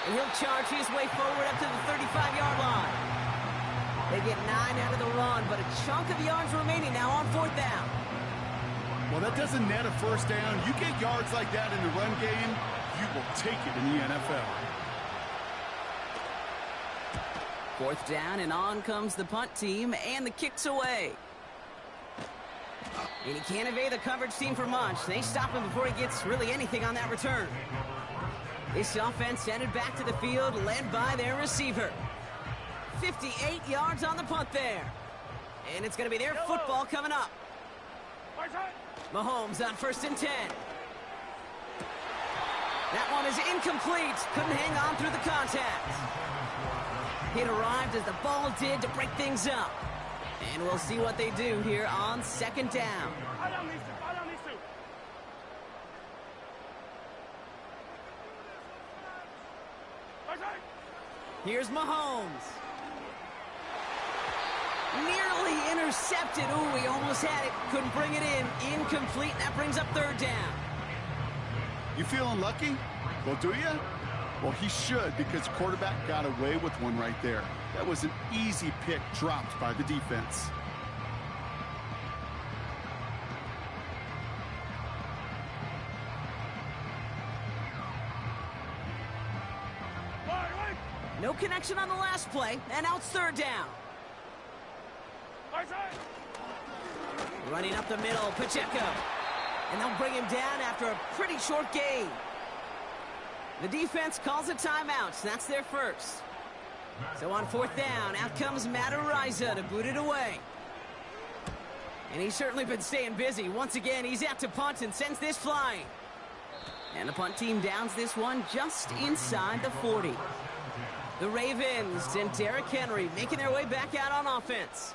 And he'll charge his way forward up to the 35-yard line. They get 9 out of the run, but a chunk of yards remaining now on 4th down. Well, that doesn't net a first down. You get yards like that in the run game, you will take it in the NFL. 4th down, and on comes the punt team, and the kick's away. And he can't evade the coverage team for much. They stop him before he gets really anything on that return. This offense headed back to the field, led by their receiver. 58 yards on the punt there. And it's going to be their football coming up. Mahomes on 1st and 10. That one is incomplete. Couldn't hang on through the contact. It arrived as the ball did to break things up. And we'll see what they do here on 2nd down. Here's Mahomes. Nearly intercepted. Ooh, he almost had it. Couldn't bring it in. Incomplete. That brings up 3rd down. You feeling lucky? Well, do you? Well, he should, because the quarterback got away with one right there. That was an easy pick dropped by the defense. No connection on the last play, and now it's 3rd down. Running up the middle, Pacheco. And they'll bring him down after a pretty short gain. The defense calls a timeout. That's their first. So on 4th down, out comes Matt Ariza to boot it away. And he's certainly been staying busy. Once again, he's out to punt and sends this flying. And the punt team downs this one just inside the 40. The Ravens and Derrick Henry making their way back out on offense.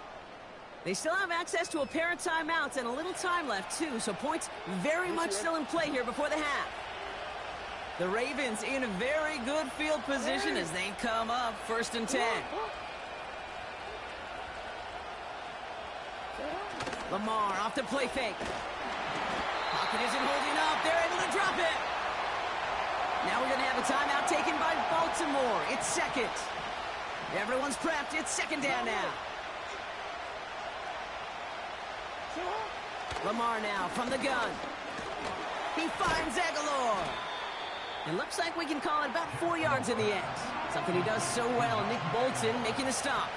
They still have access to a pair of timeouts and a little time left, too, so points very much still in play here before the half. The Ravens in a very good field position as they come up 1st and 10. Lamar off the play fake. Pocket isn't holding up. They're able to drop it. Now we're going to have a timeout taken by Baltimore. It's 2nd. Everyone's prepped. It's 2nd down now. Lamar now from the gun. He finds Aguilar. It looks like we can call it about 4 yards in the end. Something he does so well. Nick Bolton making a stop.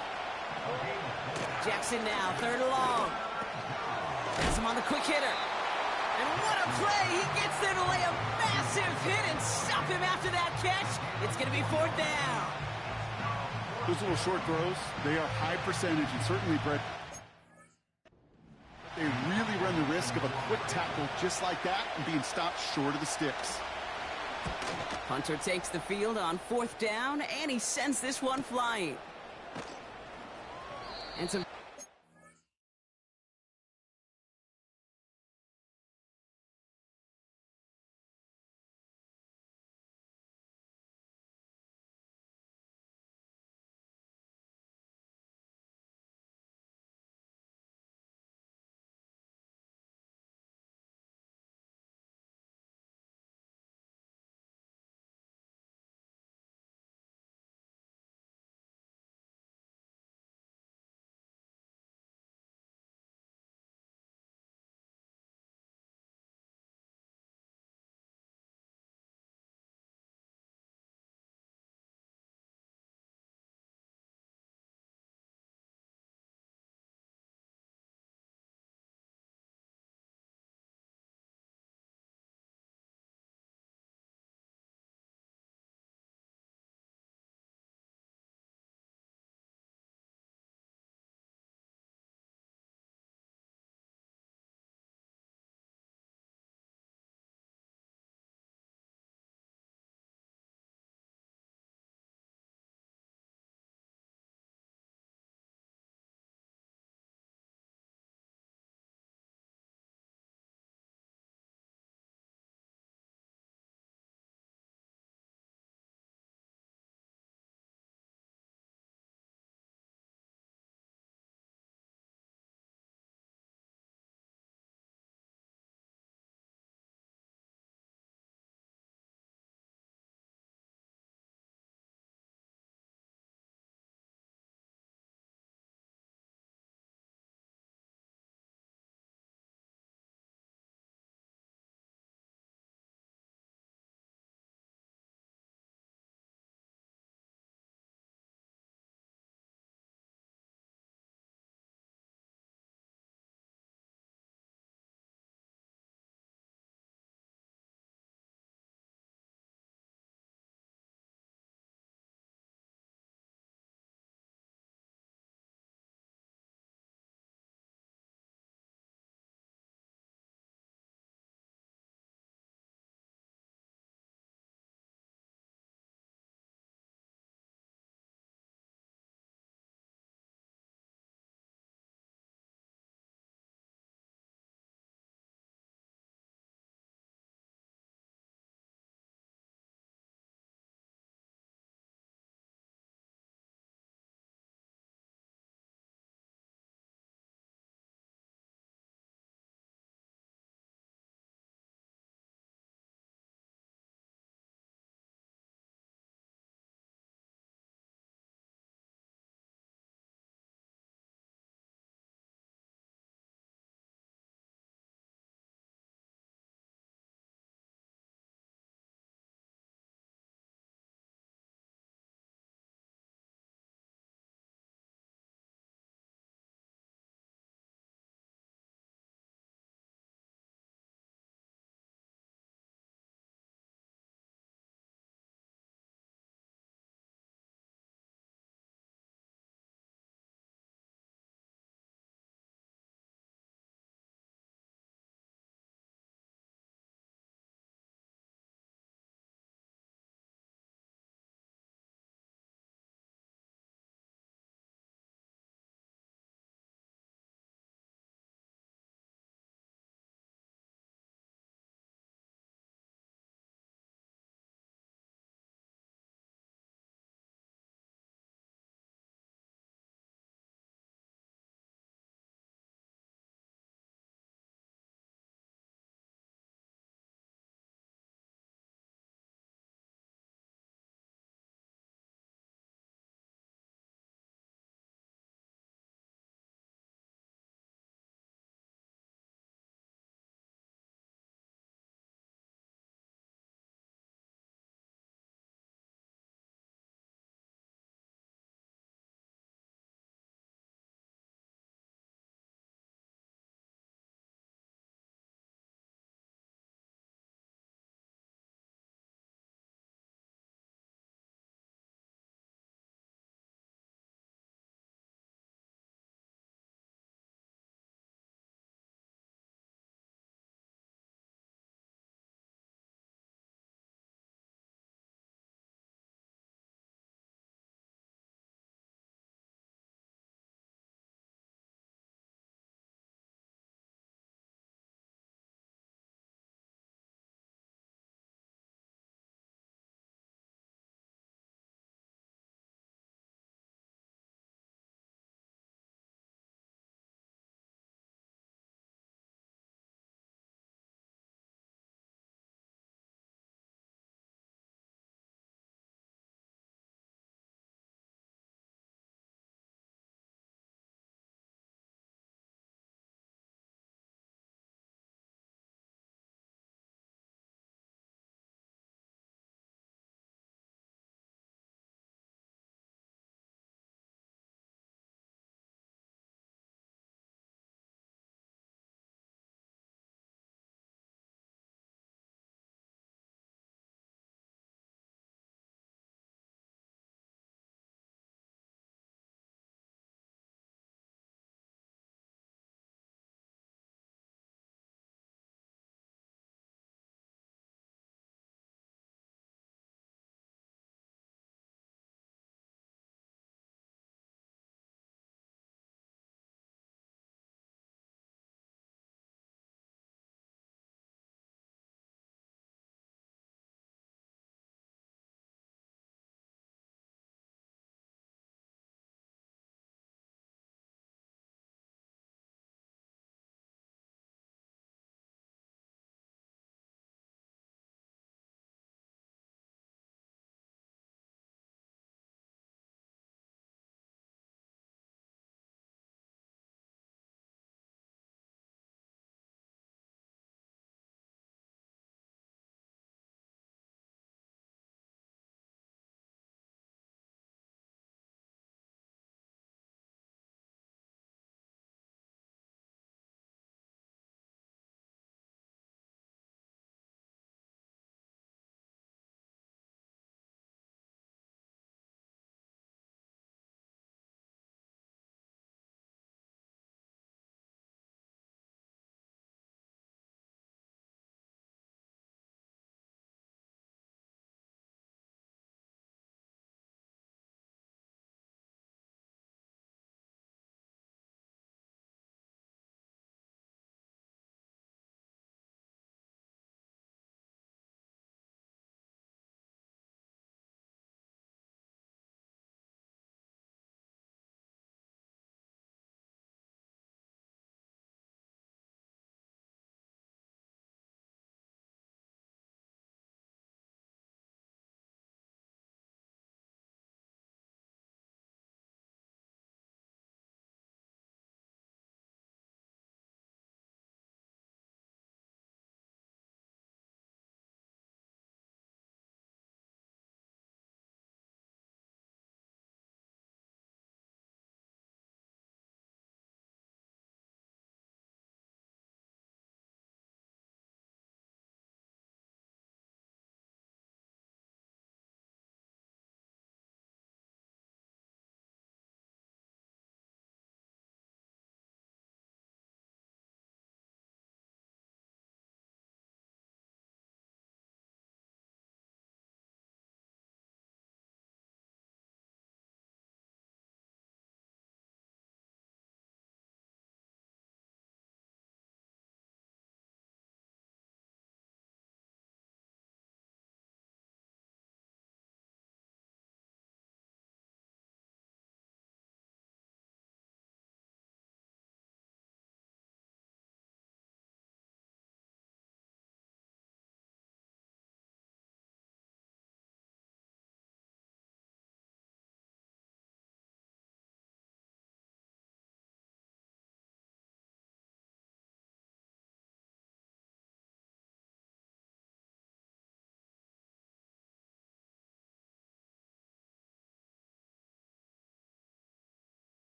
Jackson now, 3rd and long. Has him on the quick hitter. And what a play! He gets there to lay a massive hit and stop him after that catch. It's going to be 4th down. Those little short throws, they are high percentage, and certainly, Brett, they really run the risk of a quick tackle just like that and being stopped short of the sticks. Hunter takes the field on 4th down, and he sends this one flying. And some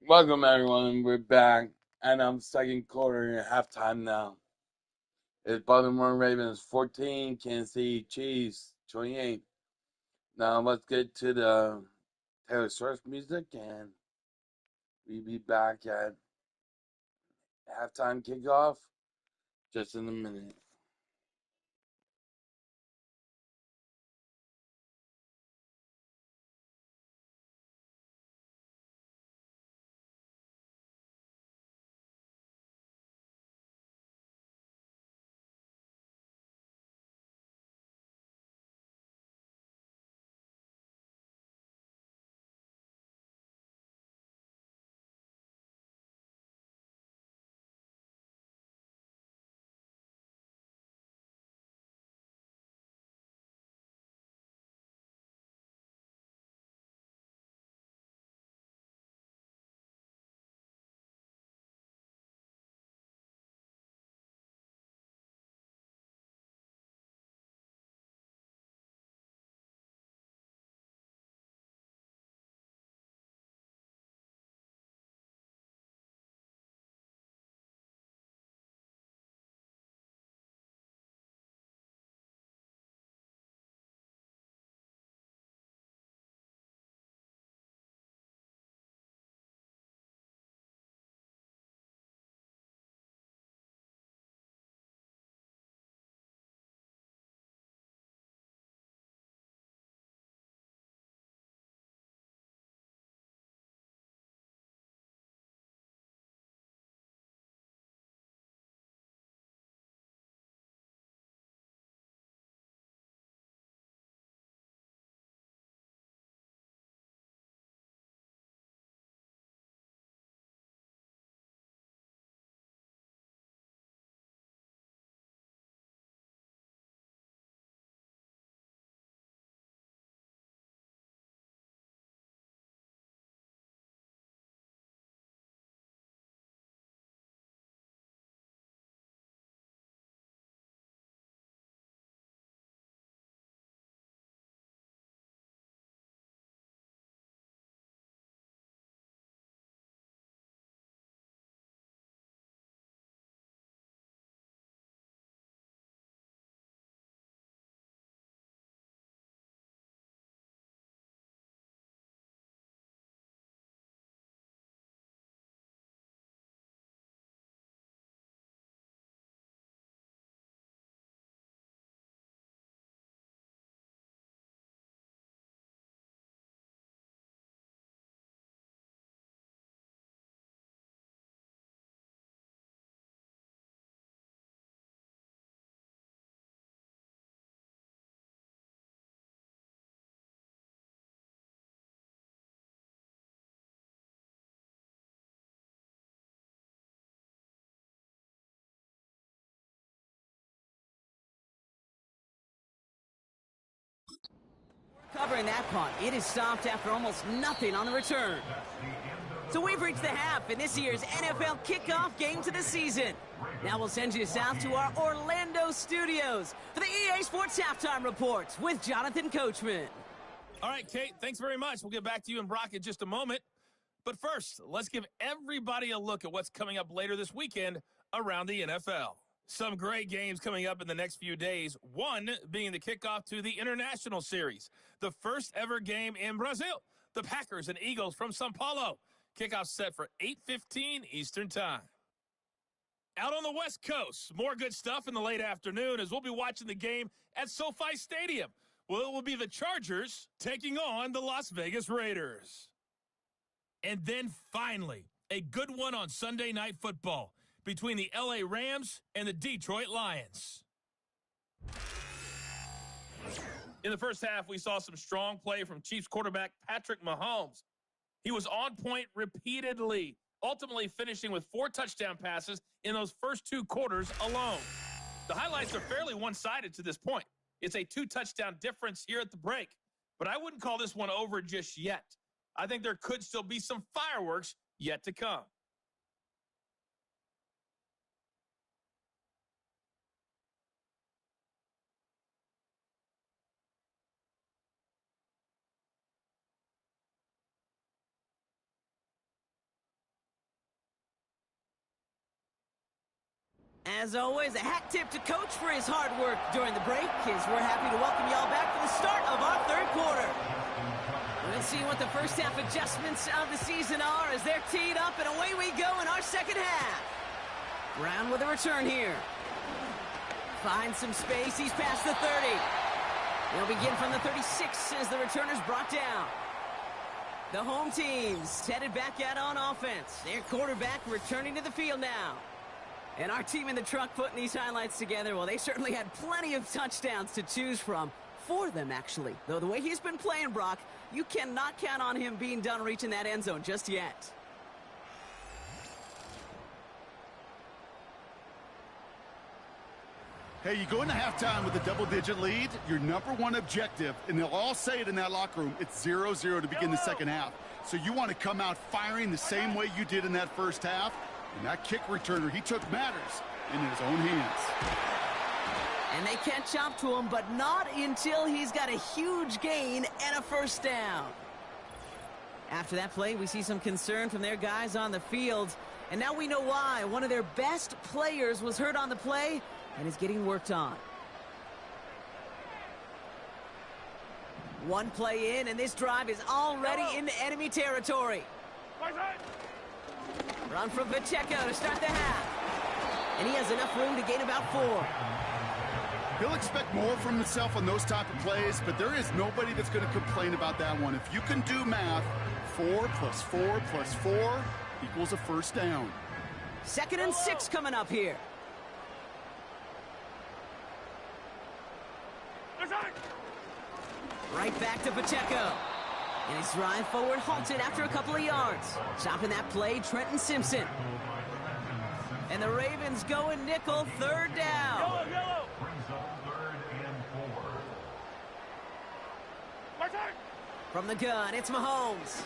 Welcome, everyone. We're back, and I'm second quarter and halftime now. It's Baltimore Ravens 14, Kansas City Chiefs 28. Now let's get to the Taylor Swift music, and we'll be back at halftime kickoff just in a minute. Covering that punt, it is stopped after almost nothing on the return. So we've reached the half in this year's NFL kickoff game to the season. Now we'll send you south to our Orlando studios for the EA Sports Halftime Reports with Jonathan Coachman. All right, Kate, thanks very much. We'll get back to you and Brock in just a moment. But first, let's give everybody a look at what's coming up later this weekend around the NFL. Some great games coming up in the next few days, one being the kickoff to the International Series, the first ever game in Brazil. The Packers and Eagles from São Paulo. Kickoff set for 8:15 Eastern Time. Out on the West Coast, more good stuff in the late afternoon as we'll be watching the game at SoFi Stadium. Well, it will be the Chargers taking on the Las Vegas Raiders. And then finally, a good one on Sunday Night Football between the LA Rams and the Detroit Lions. In the first half, we saw some strong play from Chiefs quarterback Patrick Mahomes. He was on point repeatedly, ultimately finishing with 4 touchdown passes in those first 2 quarters alone. The highlights are fairly one-sided to this point. It's a 2-touchdown difference here at the break, but I wouldn't call this one over just yet. I think there could still be some fireworks yet to come. As always, a hat tip to Coach for his hard work during the break, as we're happy to welcome y'all back for the start of our third quarter. We'll see what the first half adjustments of the season are as they're teed up, and away we go in our second half. Brown with a return here. Finds some space, he's past the 30. They'll begin from the 36 as the returner's brought down. The home team's headed back out on offense. Their quarterback returning to the field now. And our team in the truck putting these highlights together, well, they certainly had plenty of touchdowns to choose from. For them, actually. Though the way he's been playing, Brock, you cannot count on him being done reaching that end zone just yet. Hey, you go into halftime with a double-digit lead, your number one objective, and they'll all say it in that locker room, it's 0-0 to begin the second half. So you want to come out firing the same way you did in that first half. And that kick returner, he took matters in his own hands. And they catch up to him, but not until he's got a huge gain and a first down. After that play, we see some concern from their guys on the field. And now we know why. One of their best players was hurt on the play and is getting worked on. One play in, and this drive is already into enemy territory. Run from Pacheco to start the half. And he has enough room to gain about 4. He'll expect more from himself on those type of plays, but there is nobody that's going to complain about that one. If you can do math, 4 + 4 + 4 equals a first down. 2nd and 6 coming up here. Right back to Pacheco. And his drive forward halted after a couple of yards. Stopping that play, Trenton Simpson. And the Ravens going nickel, 3rd down. Yellow. From the gun, it's Mahomes.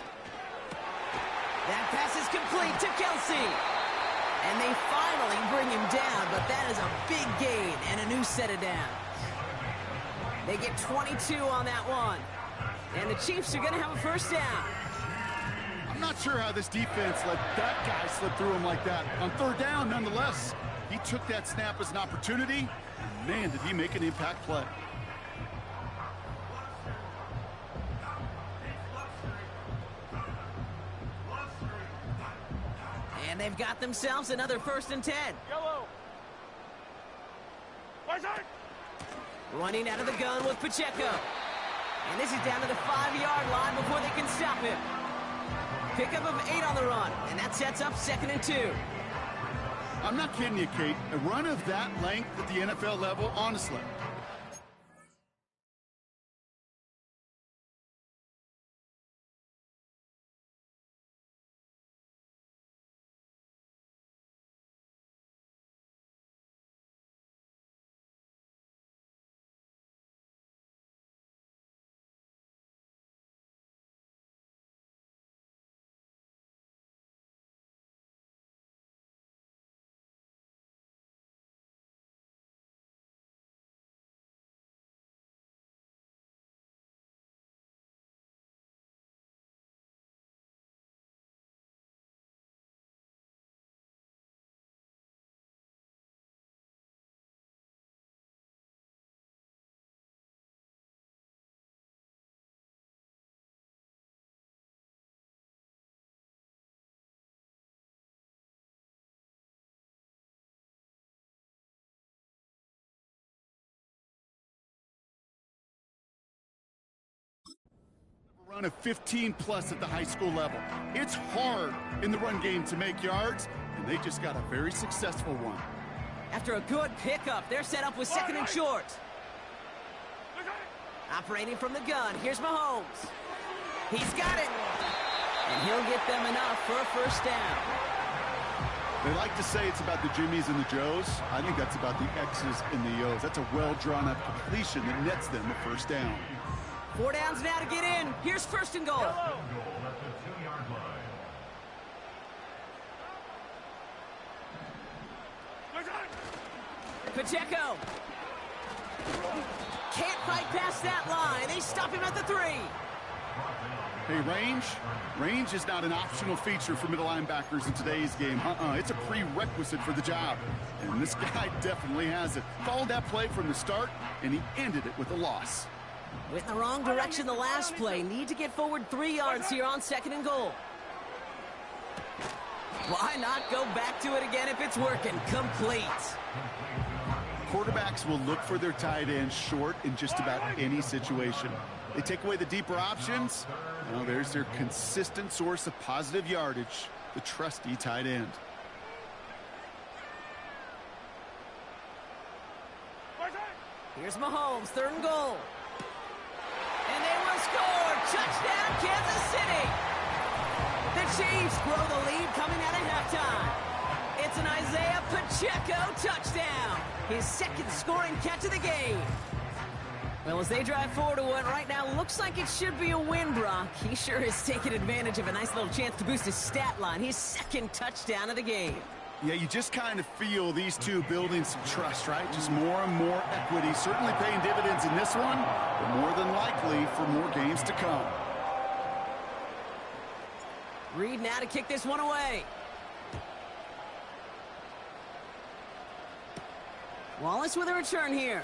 That pass is complete to Kelsey. And they finally bring him down, but that is a big gain and a new set of downs. They get 22 on that one. And the Chiefs are going to have a first down. I'm not sure how this defense let that guy slip through him like that. On 3rd down, nonetheless, he took that snap as an opportunity. And man, did he make an impact play. And they've got themselves another 1st and 10. Yellow. Running out of the gun with Pacheco. And this is down to the 5-yard line before they can stop him. Pickup of 8 on the run, and that sets up 2nd and 2. I'm not kidding you, Kate. A run of that length at the NFL level, honestly. Run of 15+ at the high school level. It's hard in the run game to make yards, and they just got a very successful one. After a good pickup, they're set up with 2nd and short. Operating from the gun, here's Mahomes. He's got it. And he'll get them enough for a first down. They like to say it's about the Jimmies and the Joes. I think that's about the X's and the O's. That's a well-drawn-up completion that nets them a first down. 4 downs now to get in. Here's 1st and goal. Pacheco. Can't fight past that line. They stop him at the 3. Hey, range is not an optional feature for middle linebackers in today's game. It's a prerequisite for the job. And this guy definitely has it. Followed that play from the start, and he ended it with a loss. Went in the wrong direction the last play. Need to get forward 3 yards here on 2nd and goal. Why not go back to it again if it's working? Complete. Quarterbacks will look for their tight end short in just about any situation. They take away the deeper options. Well, there's their consistent source of positive yardage, the trusty tight end. Here's Mahomes, 3rd and goal. And they will score. Touchdown, Kansas City. The Chiefs grow the lead coming out of halftime. It's an Isaiah Pacheco touchdown. His 2nd scoring catch of the game. Well, as they drive forward to what right now looks like it should be a win, Brock. He sure is taking advantage of a nice little chance to boost his stat line. His 2nd touchdown of the game. Yeah, you just kind of feel these two building some trust, right? Just more and more equity. Certainly paying dividends in this one, but more than likely for more games to come. Reed now to kick this one away. Wallace with a return here.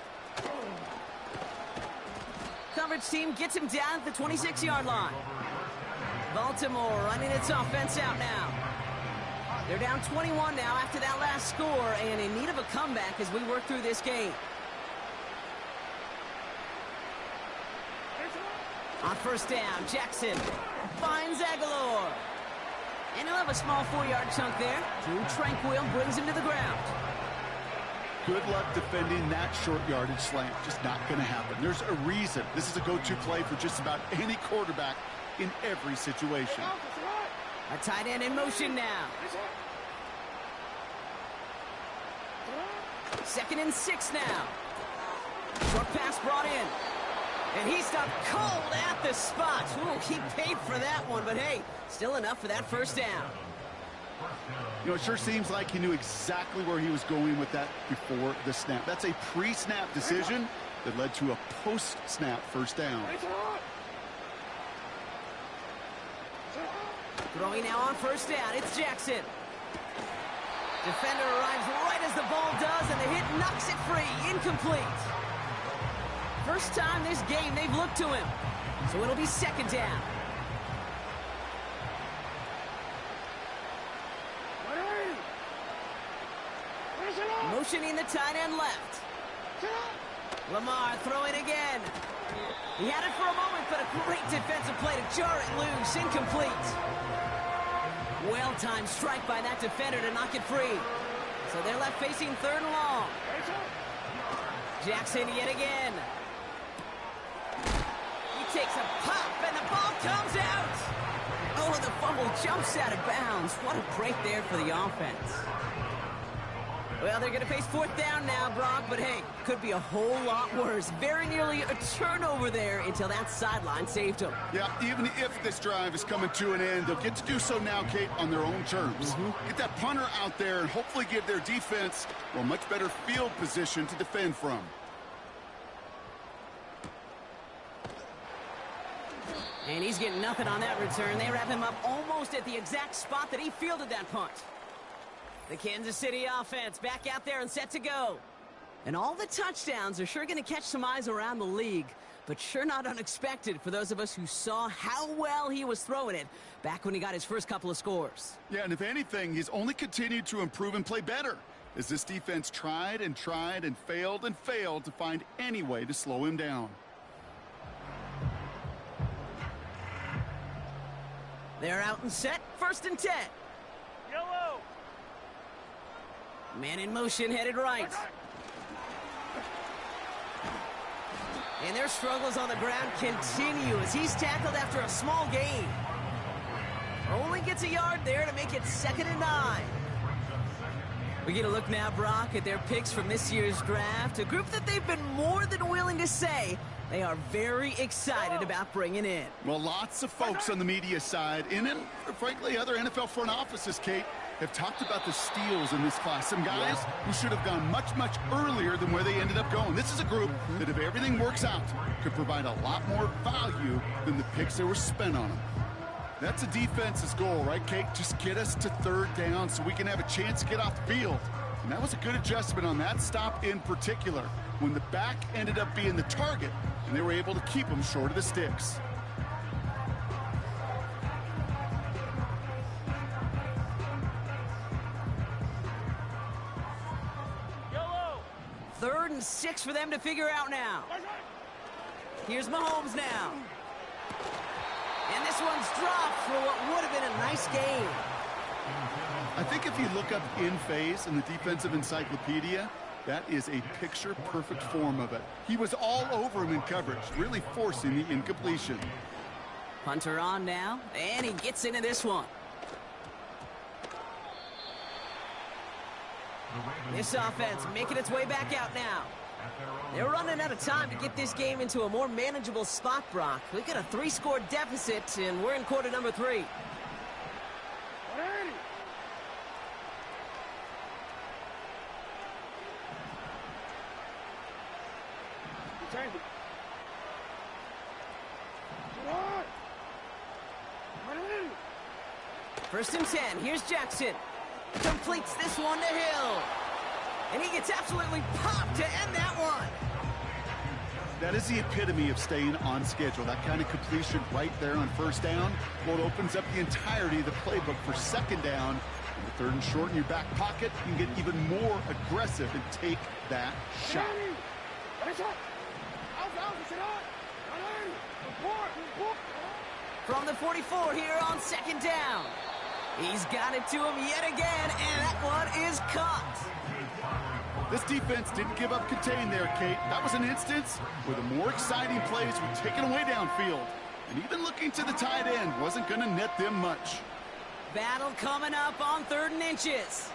Coverage team gets him down at the 26-yard line. Baltimore running its offense out now. They're down 21 now after that last score and in need of a comeback as we work through this game. On 1st down, Jackson finds Aguilar. And he'll have a small 4-yard chunk there. Drew Tranquil brings him to the ground. Good luck defending that short yardage slant. Just not going to happen. There's a reason. This is a go-to play for just about any quarterback in every situation. A tight end in motion now. 2nd and 6 now. Short pass brought in. And he stopped cold at the spot. Ooh, he paid for that one, but hey, still enough for that 1st down. You know, it sure seems like he knew exactly where he was going with that before the snap. That's a pre-snap decision that led to a post-snap 1st down. Throwing now on 1st down, it's Jackson. Defender arrives right as the ball does, and the hit knocks it free. Incomplete. First time this game they've looked to him. So it'll be 2nd down. Motioning the tight end left. Lamar throwing again. He had it for a moment, but a great defensive play to jar it loose. Incomplete. Well-timed strike by that defender to knock it free. So they're left facing 3rd and long. Jackson yet again. He takes a pop, and the ball comes out. Oh, the fumble jumps out of bounds. What a break there for the offense. Well, they're going to face 4th down now, Brock, but hey, could be a whole lot worse. Very nearly a turnover there until that sideline saved them. Yeah, even if this drive is coming to an end, they'll get to do so now, Kate, on their own terms. Get that punter out there and hopefully give their defense a much better field position to defend from. And he's getting nothing on that return. They wrap him up almost at the exact spot that he fielded that punt. The Kansas City offense back out there and set to go. And all the touchdowns are sure going to catch some eyes around the league, but sure not unexpected for those of us who saw how well he was throwing it back when he got his first couple of scores. Yeah, and if anything, he's only continued to improve and play better as this defense tried and failed to find any way to slow him down. They're out and set, 1st and 10. Yellow. Man in motion, headed right. And their struggles on the ground continue as he's tackled after a small gain. Only gets a yard there to make it 2nd and 9. We get a look now, Brock, at their picks from this year's draft, a group that they've been more than willing to say they are very excited about bringing in. Well, lots of folks on the media side, and frankly, other NFL front offices, Kate, have talked about the steals in this class. Some guys who should have gone much, much earlier than where they ended up going. This is a group that, if everything works out, could provide a lot more value than the picks that were spent on them. That's a defense's goal, right, Kate? Just get us to third down so we can have a chance to get off the field. And that was a good adjustment on that stop in particular, when the back ended up being the target, and they were able to keep him short of the sticks. Yellow. 3rd and 6 for them to figure out now. Here's Mahomes now. And this one's dropped for what would have been a nice game. I think if you look up in phase in the defensive encyclopedia, that is a picture-perfect form of it. He was all over him in coverage, really forcing the incompletion. Punter on now, and he gets into this one. This offense making its way back out now. They're running out of time to get this game into a more manageable spot, Brock. We got a 3-score deficit, and we're in quarter number 3. First and 10, here's Jackson. Completes this one to Hill. And he gets absolutely popped to end that one. That is the epitome of staying on schedule. That kind of completion right there on first down. Well, it opens up the entirety of the playbook for second down. And the 3rd and short in your back pocket, you can get even more aggressive and take that shot. From the 44 here on second down. He's got it to him yet again, and that one is caught. This defense didn't give up contain there, Kate. That was an instance where the more exciting plays were taken away downfield. And even looking to the tight end wasn't going to net them much. Battle coming up on 3rd and inches.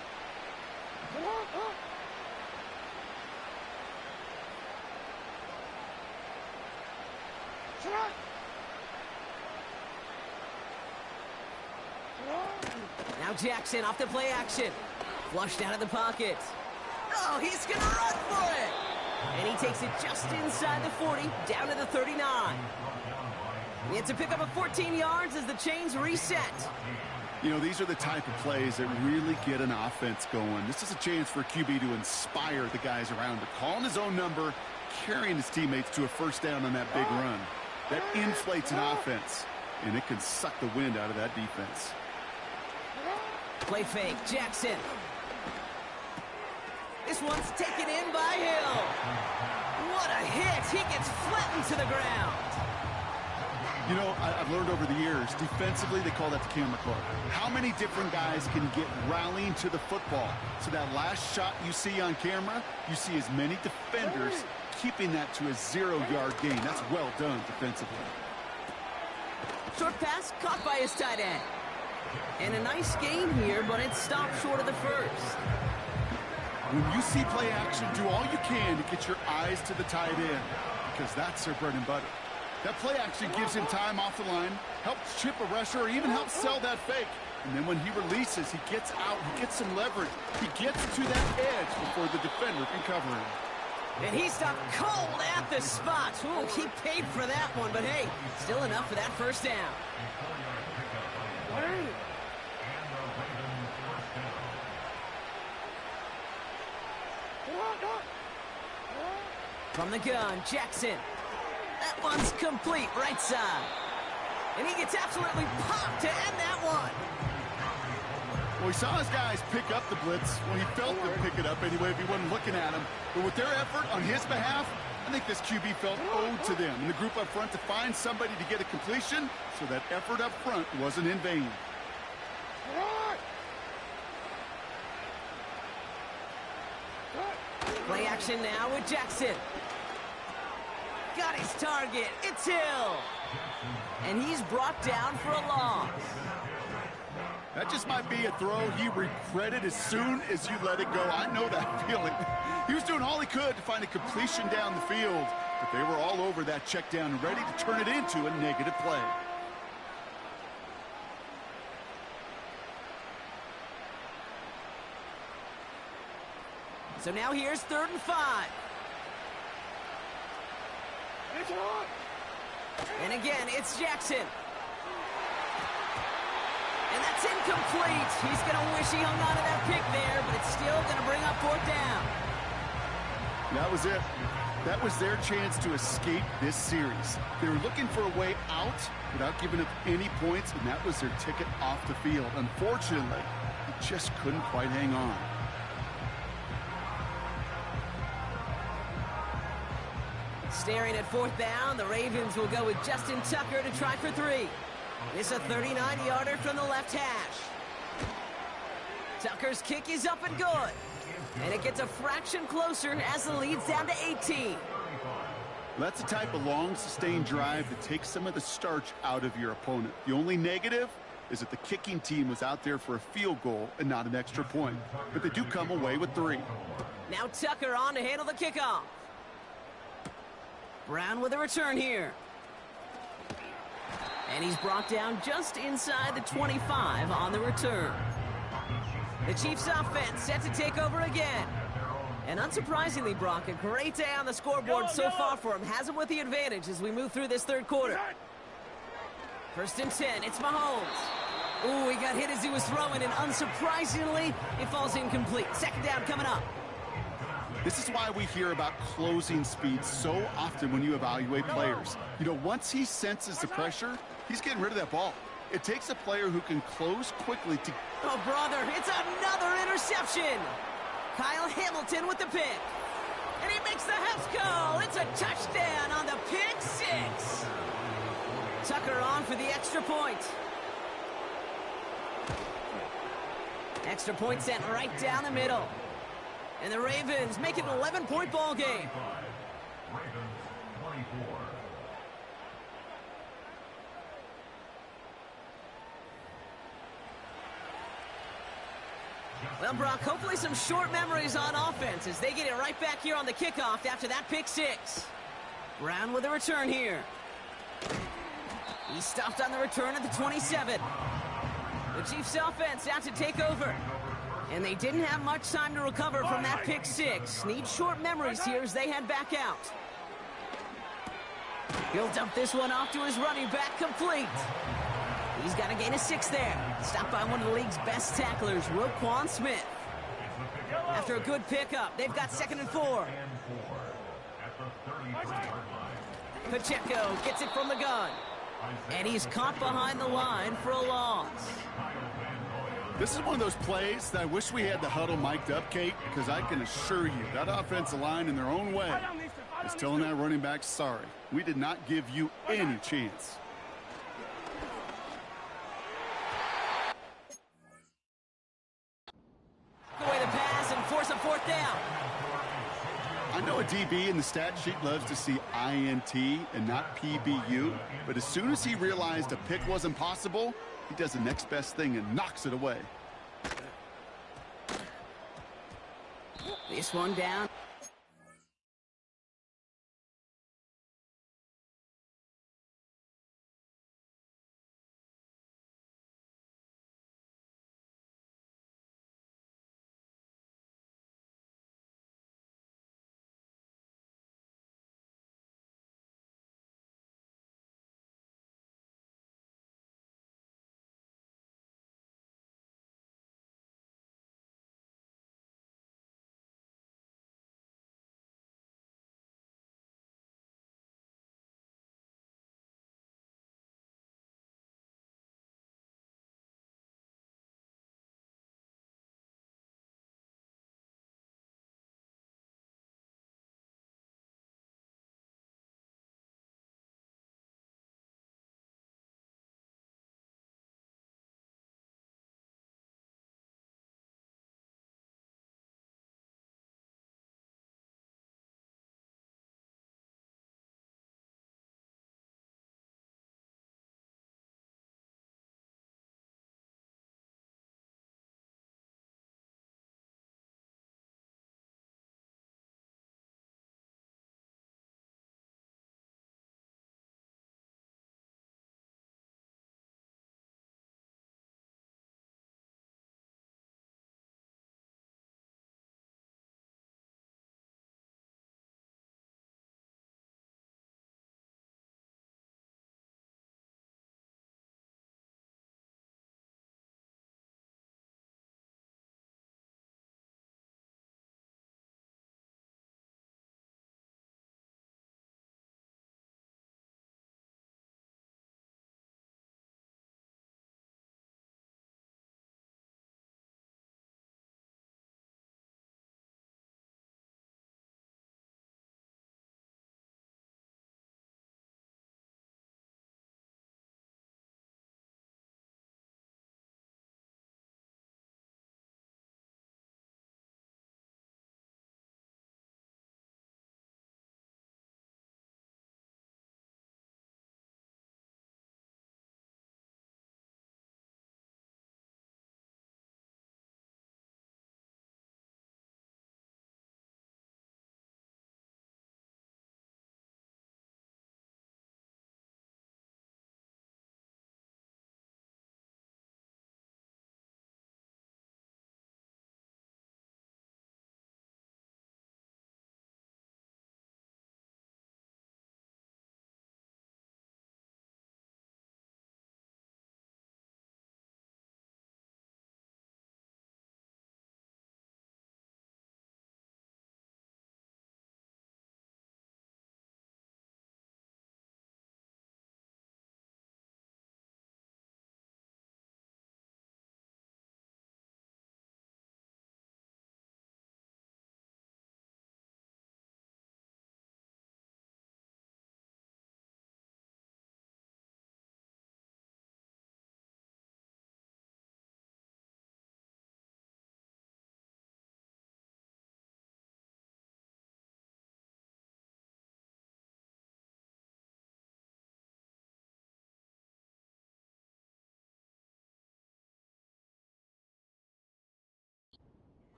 Now Jackson off the play action. Flushed out of the pocket. Oh, he's going to run for it. And he takes it just inside the 40, down to the 39. It's a pickup of 14 yards as the chains reset. You know, these are the type of plays that really get an offense going. This is a chance for a QB to inspire the guys around him. Calling his own number, carrying his teammates to a first down on that big run. That inflates an offense, and it can suck the wind out of that defense. Play fake, Jackson. This one's taken in by Hill. What a hit. He gets flattened to the ground. You know, I've learned over the years, defensively, they call that the camera club. How many different guys can get rallying to the football? So that last shot you see on camera, you see as many defenders keeping that to a 0-yard gain. That's well done defensively. Short pass caught by his tight end. And a nice gain here, but it stopped short of the first. When you see play action, do all you can to get your eyes to the tight end, because that's their bread and butter. That play action gives him time off the line, helps chip a rusher, or even helps sell that fake. And then when he releases, he gets out, he gets some leverage. He gets to that edge before the defender can cover him. And he stopped cold at the spot. Ooh, he paid for that one, but hey, still enough for that first down. From the gun, Jackson. That one's complete, right side. And he gets absolutely popped to end that one. Well, he saw his guys pick up the blitz. Well, he felt them pick it up anyway if he wasn't looking at him. But with their effort on his behalf, I think this QB felt owed to them and the group up front to find somebody to get a completion, so that effort up front wasn't in vain. Play action now with Jackson. Got his target. It's Hill. And he's brought down for a loss. That just might be a throw he regretted as soon as you let it go. I know that feeling. He was doing all he could to find a completion down the field, but they were all over that check down and ready to turn it into a negative play. So now here's 3rd and 5. And again, it's Jackson. It's incomplete. He's going to wish he hung on to that pick there, but it's still going to bring up fourth down. That was it. That was their chance to escape this series. They were looking for a way out without giving up any points, and that was their ticket off the field. Unfortunately, they just couldn't quite hang on. Staring at fourth down, the Ravens will go with Justin Tucker to try for 3. This is a 39-yarder from the left hash. Tucker's kick is up and good. And it gets a fraction closer as the lead's down to 18. That's the type of long, sustained drive that takes some of the starch out of your opponent. The only negative is that the kicking team was out there for a field goal and not an extra point. But they do come away with 3. Now Tucker on to handle the kickoff. Brown with a return here. And he's brought down just inside the 25 on the return. The Chiefs offense set to take over again. And unsurprisingly, Brock, a great day on the scoreboard so far for him. Has him with the advantage as we move through this third quarter. First and 10, it's Mahomes. Ooh, he got hit as he was throwing, and unsurprisingly, it falls incomplete. Second down coming up. This is why we hear about closing speed so often when you evaluate players. You know, once he senses the pressure, he's getting rid of that ball. It takes a player who can close quickly to... Oh, brother, it's another interception. Kyle Hamilton with the pick. And he makes the house call. It's a touchdown on the pick 6. Tucker on for the extra point. Extra point sent right down the middle. And the Ravens make it an 11-point ball game. Well, Brock, hopefully some short memories on offense as they get it right back here on the kickoff after that pick 6. Brown with a return here. He stopped on the return at the 27. The Chiefs offense out to take over. And they didn't have much time to recover from that pick 6. Need short memories here as they head back out. He'll dump this one off to his running back, complete. He's got a gain of 6 there. Stopped by one of the league's best tacklers, WK1 Smith. After a good pickup, they've got 2nd and 4. Pacheco gets it from the gun. And he's caught behind the line for a loss. This is one of those plays that I wish we had the huddle mic'd up, Kate, because I can assure you that offensive line in their own way is telling that running back, sorry, we did not give you any chance. Away the pass and force a 4th down. I know a DB in the stat sheet loves to see INT and not PBU, but as soon as he realized a pick wasn't possible, he does the next best thing and knocks it away. This one down.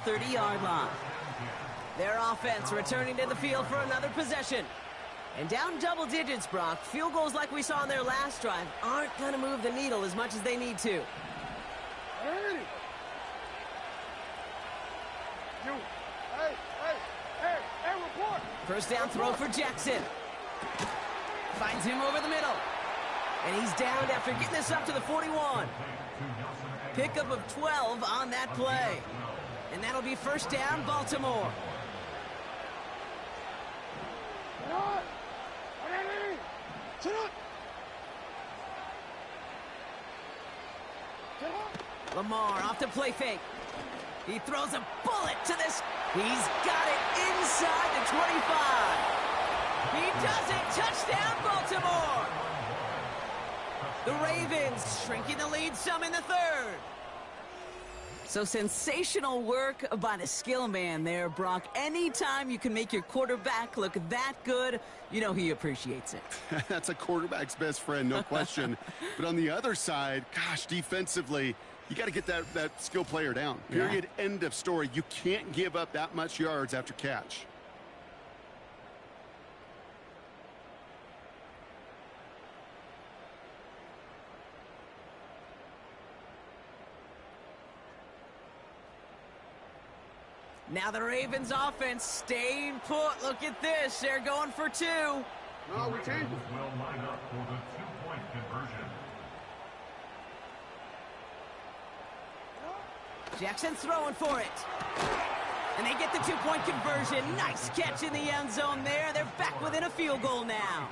30-yard line. Their offense returning to the field for another possession. And down double digits, Brock. Field goals like we saw on their last drive aren't going to move the needle as much as they need to. Report. First down throw for Jackson. Finds him over the middle. And he's downed after getting this up to the 41. Pickup of 12 on that play. And that'll be first down, Baltimore. Lamar off the play fake. He throws a bullet to this. He's got it inside the 25. He does it. Touchdown, Baltimore. The Ravens shrinking the lead some in the third. So sensational work by the skill man there, Brock. Anytime you can make your quarterback look that good, you know he appreciates it. That's a quarterback's best friend, no question. But on the other side, gosh, defensively, you got to get that skill player down. Period. Yeah. End of story. You can't give up that much yards after catch. Now the Ravens offense staying put. Look at this. They're going for two. No, we changed. Will line up for the two-point conversion. Jackson throwing for it. And they get the two-point conversion. Nice catch in the end zone there. They're back within a field goal now.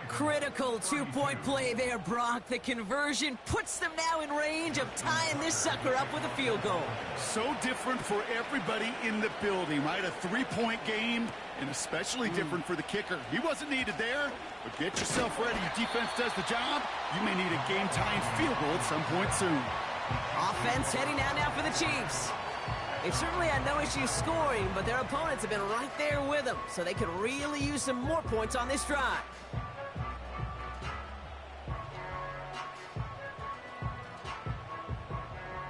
Critical two-point play there, Brock. The conversion puts them now in range of tying this sucker up with a field goal. So different for everybody in the building, right? A three-point game, and especially different for the kicker. He wasn't needed there, but get yourself ready. Your defense does the job. You may need a game-tying field goal at some point soon. Offense heading out now for the Chiefs. They've certainly had no issues scoring, but their opponents have been right there with them, so they could really use some more points on this drive.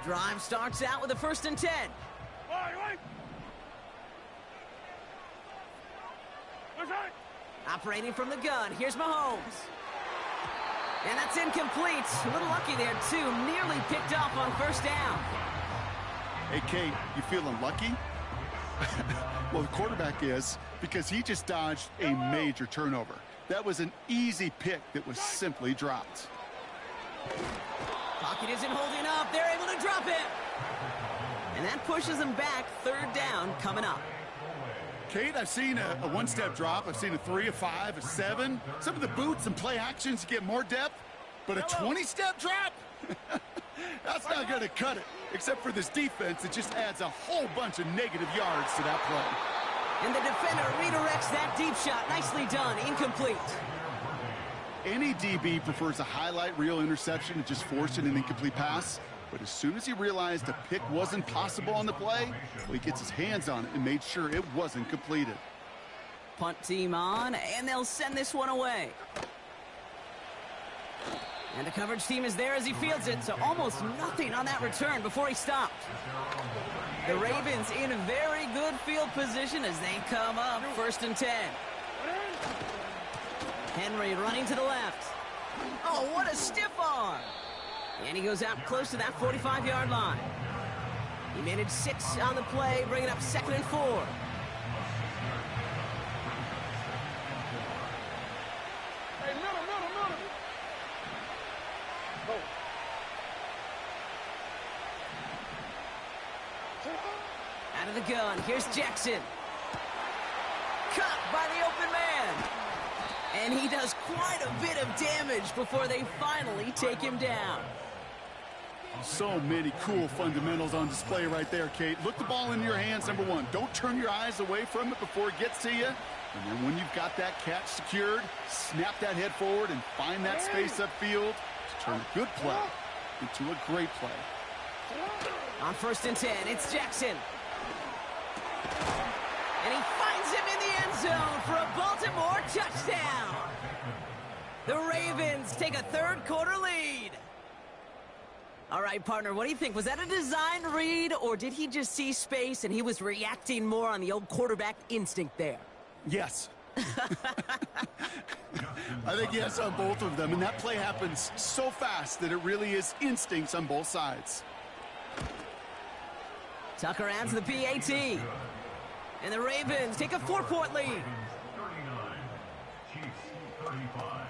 Drive starts out with a 1st and 10. Operating from the gun, here's Mahomes. And that's incomplete. A little lucky there, too. Nearly picked off on 1st down. Hey, Kate, you feeling lucky? Well, the quarterback is, because he just dodged a major turnover. That was an easy pick that was simply dropped. Pocket isn't holding up. They're able to drop it. And that pushes them back. 3rd down coming up. Kate, I've seen a one-step drop. I've seen a 3, a 5, a 7. Some of the boots and play actions get more depth. But a 20-step drop? That's not going to cut it. Except for this defense, it just adds a whole bunch of negative yards to that play. And the defender redirects that deep shot. Nicely done. Incomplete. Any DB prefers a highlight reel interception to just forcing an incomplete pass. But as soon as he realized a pick wasn't possible on the play, well, he gets his hands on it and made sure it wasn't completed. Punt team on, and they'll send this one away. And the coverage team is there as he fields it, so almost nothing on that return before he stopped. The Ravens in a very good field position as they come up 1st and 10. Henry running to the left. Oh, what a stiff arm. And he goes out close to that 45-yard line. He managed 6 on the play, bringing up 2nd and 4. Hey, middle. Go. Out of the gun, here's Jackson. Cut by the open man. And he does quite a bit of damage before they finally take him down. So many cool fundamentals on display right there, Kate. Look the ball in your hands, number one. Don't turn your eyes away from it before it gets to you. And then when you've got that catch secured, snap that head forward and find that space upfield to turn a good play into a great play. On 1st and 10, it's Jackson. And he finds him in the end zone for a Baltimore touchdown. The Ravens take a 3rd quarter lead. All right, partner, what do you think? Was that a design read, or did he just see space and he was reacting more on the old quarterback instinct there? Yes. I think yes on both of them, and that play happens so fast that it really is instincts on both sides. Tucker adds the PAT. And the Ravens take a 4-point lead. 39, Chiefs 35.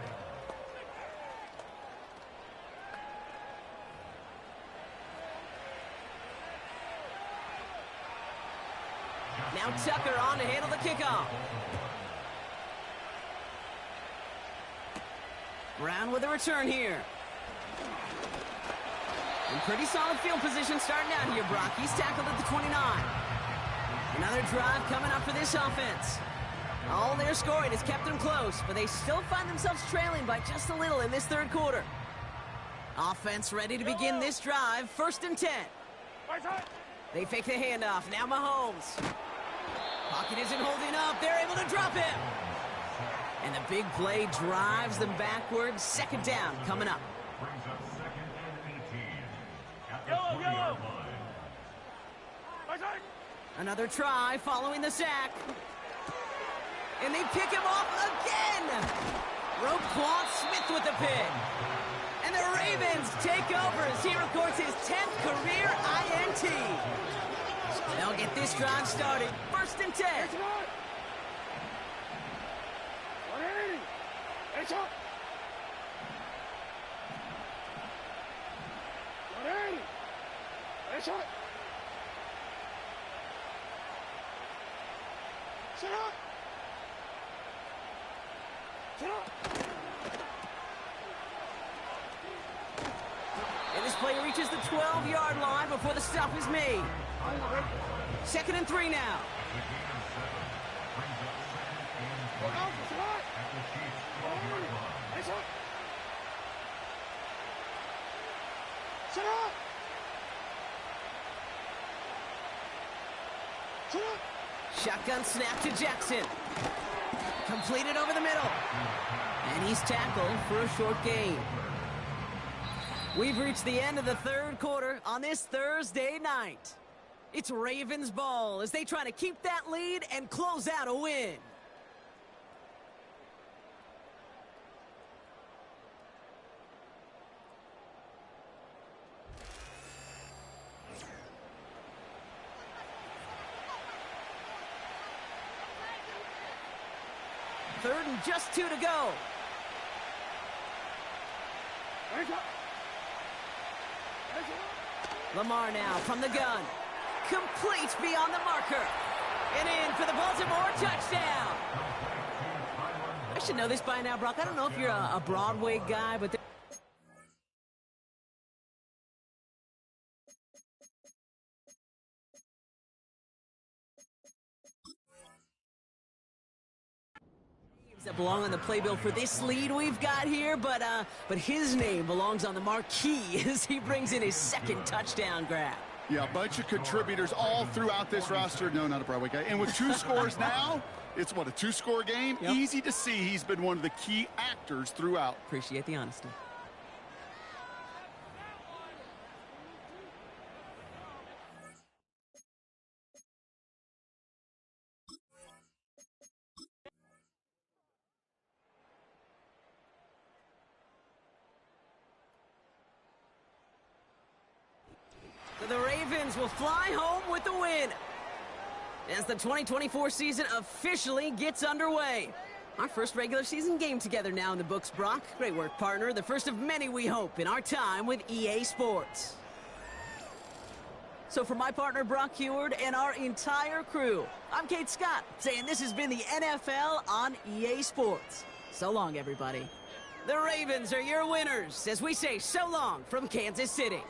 Now Tucker on to handle the kickoff. Brown with a return here. In pretty solid field position starting out here, Brock. He's tackled at the 29. Another drive coming up for this offense. All their scoring has kept them close, but they still find themselves trailing by just a little in this third quarter. Offense ready to begin this drive. 1st and 10. They fake the handoff. Now Mahomes. Pocket isn't holding up. They're able to drop him. And the big play drives them backwards. 2nd down coming up. Brings up 2nd and 18. At the 20-yard line. Another try following the sack. And they pick him off again. Roquan Smith with the pick. And the Ravens take over as he records his 10th career INT. They'll get this drive started. 1st and 10. And this play reaches the 12-yard line before the stop is made. 2nd and 3 now. Shotgun snap to Jackson. Completed over the middle. And he's tackled for a short gain. We've reached the end of the third quarter on this Thursday night. It's Ravens ball as they try to keep that lead and close out a win. Third and just 2 to go. Lamar now from the gun. Complete beyond the marker. And in for the Baltimore touchdown. I should know this by now, Brock. I don't know if you're a Broadway guy, but... that belong on the playbill for this lead we've got here, but his name belongs on the marquee as he brings in his 2nd touchdown grab. Yeah, a bunch of contributors all throughout this roster. No, not a Broadway guy. And with 2 scores now, it's what, a 2-score game? Yep. Easy to see he's been one of the key actors throughout. Appreciate the honesty. The Ravens will fly home with the win as the 2024 season officially gets underway. Our first regular season game together now in the books, Brock. Great work, partner. The first of many, we hope, in our time with EA Sports. So for my partner, Brock Heward, and our entire crew, I'm Kate Scott, saying this has been the NFL on EA Sports. So long, everybody. The Ravens are your winners as we say so long from Kansas City.